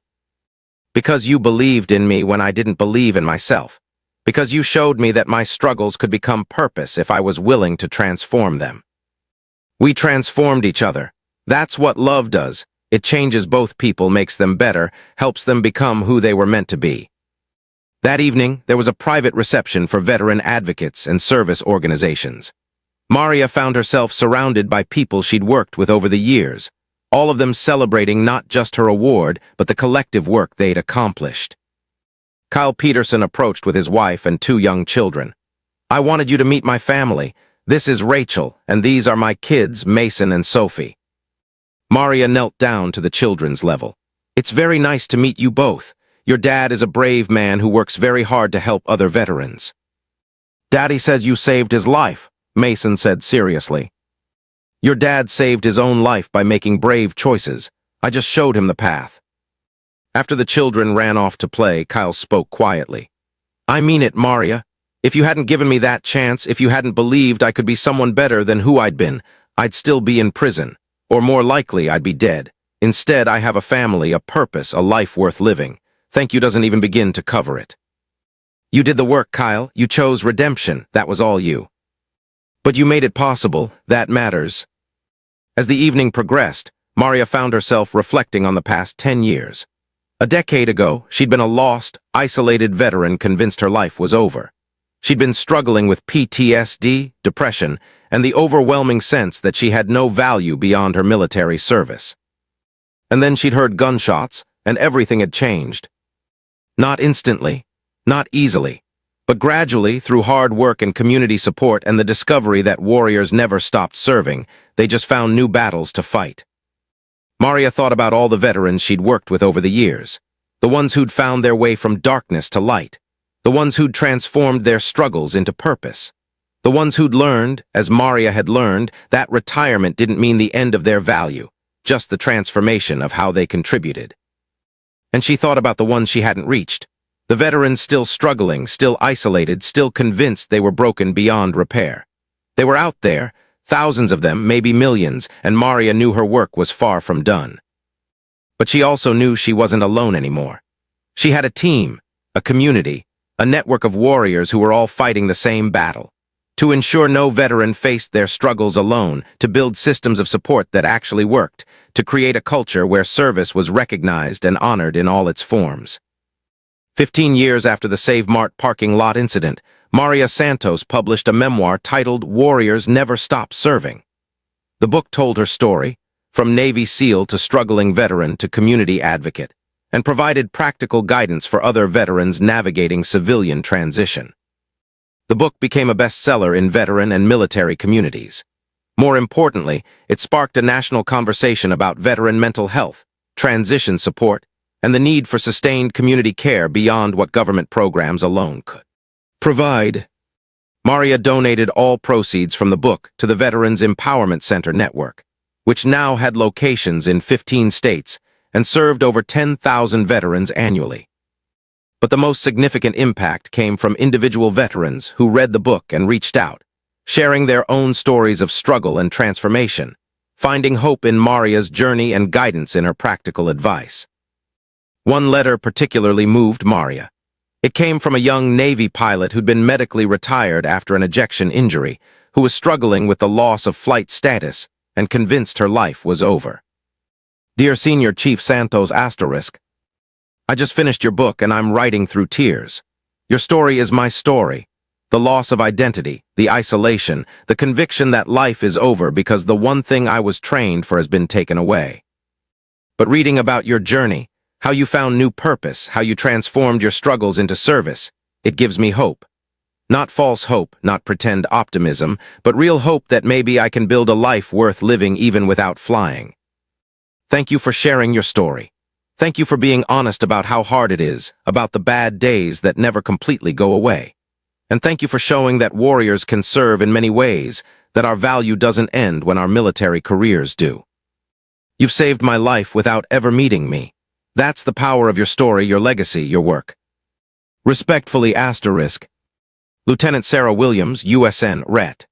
Because you believed in me when I didn't believe in myself. Because you showed me that my struggles could become purpose if I was willing to transform them. We transformed each other. That's what love does. It changes both people, makes them better, helps them become who they were meant to be." That evening, there was a private reception for veteran advocates and service organizations. Maria found herself surrounded by people she'd worked with over the years, all of them celebrating not just her award, but the collective work they'd accomplished. Kyle Peterson approached with his wife and 2 young children. "I wanted you to meet my family. This is Rachel, and these are my kids, Mason and Sophie." Maria knelt down to the children's level. "It's very nice to meet you both. Your dad is a brave man who works very hard to help other veterans." "Daddy says you saved his life," Mason said seriously. "Your dad saved his own life by making brave choices. I just showed him the path." After the children ran off to play, Kyle spoke quietly. "I mean it, Maria. If you hadn't given me that chance, if you hadn't believed I could be someone better than who I'd been, I'd still be in prison, or more likely I'd be dead. Instead, I have a family, a purpose, a life worth living. Thank you doesn't even begin to cover it. You did the work, Kyle. You chose redemption. That was all you. But you made it possible. That matters." As the evening progressed, Maria found herself reflecting on the past 10 years. A decade ago, she'd been a lost, isolated veteran convinced her life was over. She'd been struggling with PTSD, depression, and the overwhelming sense that she had no value beyond her military service. And then she'd heard gunshots, and everything had changed. Not instantly, not easily, but gradually, through hard work and community support and the discovery that warriors never stopped serving, they just found new battles to fight. Maria thought about all the veterans she'd worked with over the years, the ones who'd found their way from darkness to light, the ones who'd transformed their struggles into purpose, the ones who'd learned, as Maria had learned, that retirement didn't mean the end of their value, just the transformation of how they contributed. And she thought about the ones she hadn't reached, the veterans still struggling, still isolated, still convinced they were broken beyond repair. They were out there, thousands of them, maybe millions, and Maria knew her work was far from done. But she also knew she wasn't alone anymore. She had a team, a community, a network of warriors who were all fighting the same battle. To ensure no veteran faced their struggles alone, to build systems of support that actually worked, to create a culture where service was recognized and honored in all its forms. 15 years after the Save Mart parking lot incident, Maria Santos published a memoir titled Warriors Never Stop Serving. The book told her story, from Navy SEAL to struggling veteran to community advocate, and provided practical guidance for other veterans navigating civilian transition. The book became a bestseller in veteran and military communities. More importantly, it sparked a national conversation about veteran mental health, transition support, and the need for sustained community care beyond what government programs alone could provide. Maria donated all proceeds from the book to the Veterans Empowerment Center Network, which now had locations in 15 states and served over 10,000 veterans annually. But the most significant impact came from individual veterans who read the book and reached out, sharing their own stories of struggle and transformation, finding hope in Maria's journey and guidance in her practical advice. One letter particularly moved Maria. It came from a young Navy pilot who'd been medically retired after an ejection injury, who was struggling with the loss of flight status and convinced her life was over. Dear Senior Chief Santos *, I just finished your book and I'm writing through tears. Your story is my story. The loss of identity, the isolation, the conviction that life is over because the one thing I was trained for has been taken away. But reading about your journey, how you found new purpose, how you transformed your struggles into service, it gives me hope. Not false hope, not pretend optimism, but real hope that maybe I can build a life worth living even without flying. Thank you for sharing your story. Thank you for being honest about how hard it is, about the bad days that never completely go away. And thank you for showing that warriors can serve in many ways, that our value doesn't end when our military careers do. You've saved my life without ever meeting me. That's the power of your story, your legacy, your work. Respectfully *, Lieutenant Sarah Williams, USN, Ret.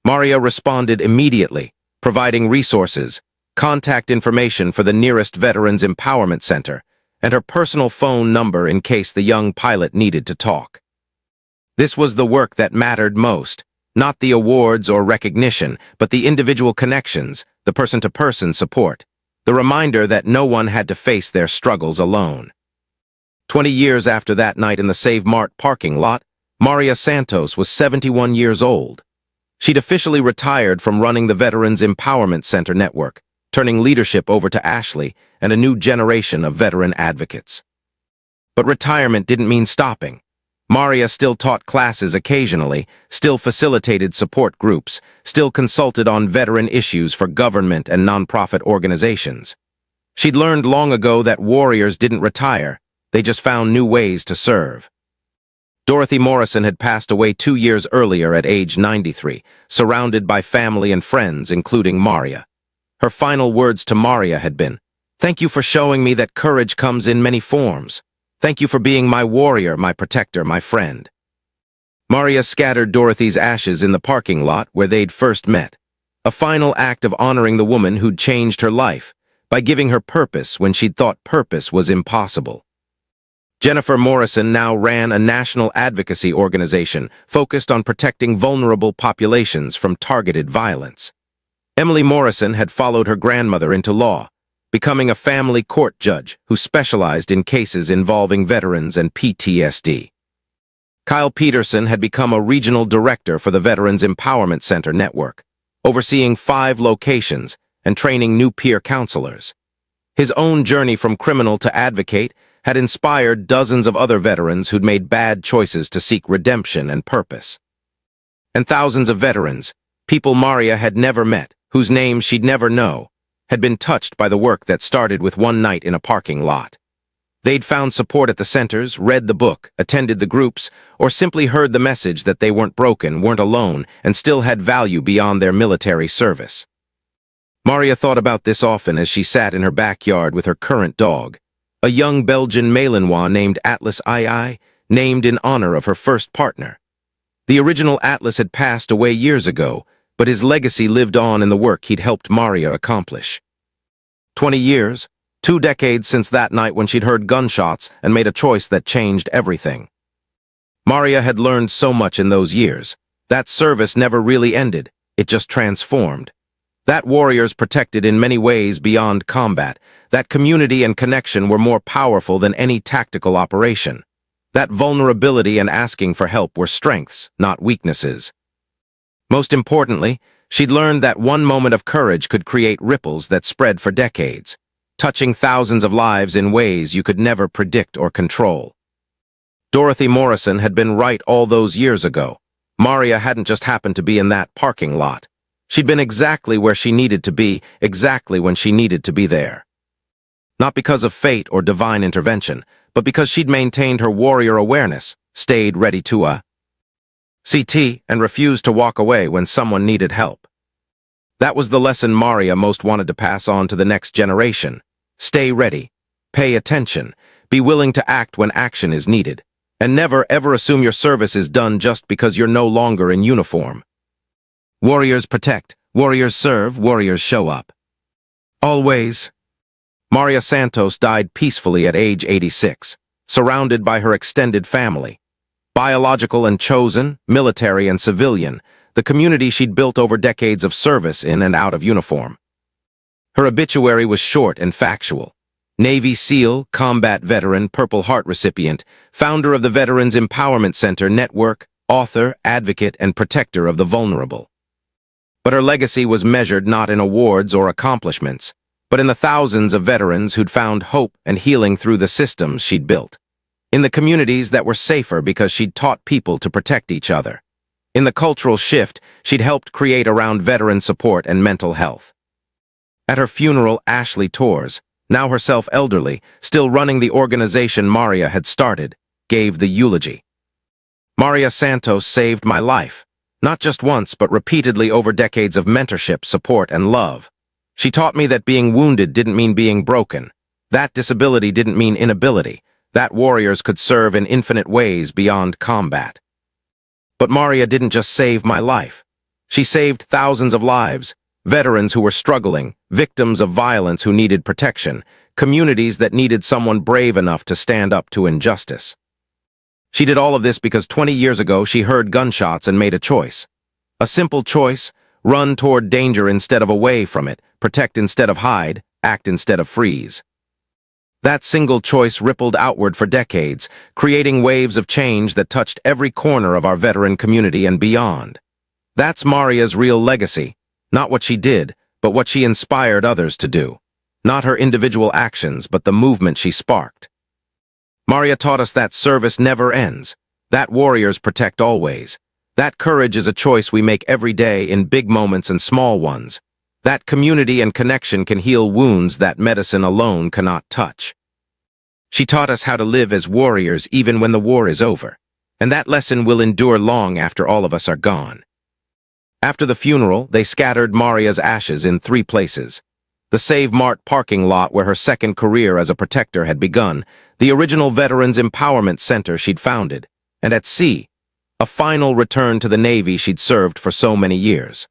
Maria responded immediately, providing resources, contact information for the nearest Veterans Empowerment Center, and her personal phone number in case the young pilot needed to talk. This was the work that mattered most, not the awards or recognition, but the individual connections, the person-to-person support, the reminder that no one had to face their struggles alone. 20 years after that night in the Save Mart parking lot, Maria Santos was 71 years old. She'd officially retired from running the Veterans Empowerment Center network, turning leadership over to Ashley and a new generation of veteran advocates. But retirement didn't mean stopping. Maria still taught classes occasionally, still facilitated support groups, still consulted on veteran issues for government and nonprofit organizations. She'd learned long ago that warriors didn't retire, they just found new ways to serve. Dorothy Morrison had passed away 2 years earlier at age 93, surrounded by family and friends, including Maria. Her final words to Maria had been, "Thank you for showing me that courage comes in many forms. Thank you for being my warrior, my protector, my friend." Maria scattered Dorothy's ashes in the parking lot where they'd first met, a final act of honoring the woman who'd changed her life by giving her purpose when she'd thought purpose was impossible. Jennifer Morrison now ran a national advocacy organization focused on protecting vulnerable populations from targeted violence. Emily Morrison had followed her grandmother into law, becoming a family court judge who specialized in cases involving veterans and PTSD. Kyle Peterson had become a regional director for the Veterans Empowerment Center network, overseeing 5 locations and training new peer counselors. His own journey from criminal to advocate had inspired dozens of other veterans who'd made bad choices to seek redemption and purpose. And thousands of veterans, people Maria had never met, whose names she'd never know, had been touched by the work that started with one night in a parking lot. They'd found support at the centers, read the book, attended the groups, or simply heard the message that they weren't broken, weren't alone, and still had value beyond their military service. Maria thought about this often as she sat in her backyard with her current dog, a young Belgian Malinois named Atlas II, named in honor of her first partner. The original Atlas had passed away years ago, but his legacy lived on in the work he'd helped Maria accomplish. 20 years, 2 decades since that night when she'd heard gunshots and made a choice that changed everything. Maria had learned so much in those years. That service never really ended, it just transformed. That warriors protected in many ways beyond combat, that community and connection were more powerful than any tactical operation. That vulnerability and asking for help were strengths, not weaknesses. Most importantly, she'd learned that one moment of courage could create ripples that spread for decades, touching thousands of lives in ways you could never predict or control. Dorothy Morrison had been right all those years ago. Maria hadn't just happened to be in that parking lot. She'd been exactly where she needed to be, exactly when she needed to be there. Not because of fate or divine intervention, but because she'd maintained her warrior awareness, stayed ready to CT, and refused to walk away when someone needed help. That was the lesson Maria most wanted to pass on to the next generation. Stay ready. Pay attention. Be willing to act when action is needed. And never, ever assume your service is done just because you're no longer in uniform. Warriors protect. Warriors serve. Warriors show up. Always. Maria Santos died peacefully at age 86, surrounded by her extended family. Biological and chosen, military and civilian, the community she'd built over decades of service in and out of uniform. Her obituary was short and factual. Navy SEAL, combat veteran, Purple Heart recipient, founder of the Veterans Empowerment Center network, author, advocate, and protector of the vulnerable. But her legacy was measured not in awards or accomplishments, but in the thousands of veterans who'd found hope and healing through the systems she'd built. In the communities that were safer because she'd taught people to protect each other. In the cultural shift she'd helped create around veteran support and mental health. At her funeral, Ashley Torres, now herself elderly, still running the organization Maria had started, gave the eulogy. Maria Santos saved my life, not just once but repeatedly over decades of mentorship, support, and love. She taught me that being wounded didn't mean being broken. That disability didn't mean inability. That warriors could serve in infinite ways beyond combat. But Maria didn't just save my life. She saved thousands of lives, veterans who were struggling, victims of violence who needed protection, communities that needed someone brave enough to stand up to injustice. She did all of this because 20 years ago she heard gunshots and made a choice. A simple choice: run toward danger instead of away from it, protect instead of hide, act instead of freeze. That single choice rippled outward for decades, creating waves of change that touched every corner of our veteran community and beyond. That's Maria's real legacy, not what she did, but what she inspired others to do. Not her individual actions, but the movement she sparked. Maria taught us that service never ends, that warriors protect always, that courage is a choice we make every day in big moments and small ones, that community and connection can heal wounds that medicine alone cannot touch. She taught us how to live as warriors even when the war is over, and that lesson will endure long after all of us are gone. After the funeral, they scattered Maria's ashes in 3 places. The Save Mart parking lot where her second career as a protector had begun, the original Veterans Empowerment Center she'd founded, and at sea, a final return to the Navy she'd served for so many years.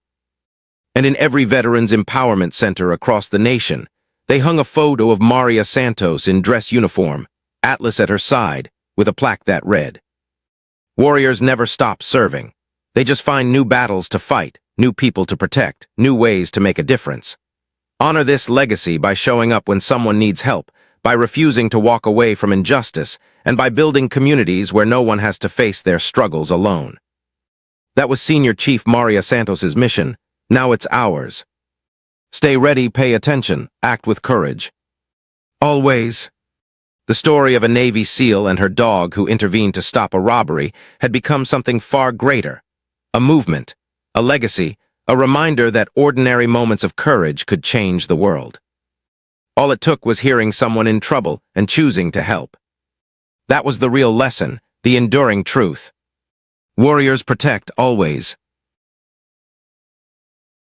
And in every Veterans Empowerment Center across the nation, they hung a photo of Maria Santos in dress uniform, Atlas at her side, with a plaque that read, "Warriors never stop serving. They just find new battles to fight, new people to protect, new ways to make a difference." Honor this legacy by showing up when someone needs help, by refusing to walk away from injustice, and by building communities where no one has to face their struggles alone. That was Senior Chief Maria Santos's mission. Now it's ours. Stay ready, pay attention, act with courage. Always. The story of a Navy SEAL and her dog who intervened to stop a robbery had become something far greater. A movement, a legacy, a reminder that ordinary moments of courage could change the world. All it took was hearing someone in trouble and choosing to help. That was the real lesson, the enduring truth. Warriors protect always.